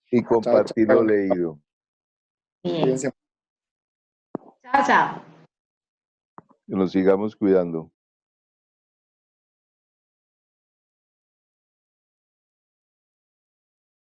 Y Chao, compartir lo chao. leído. Bien. Cuídense. Chao, chao. Que nos sigamos cuidando.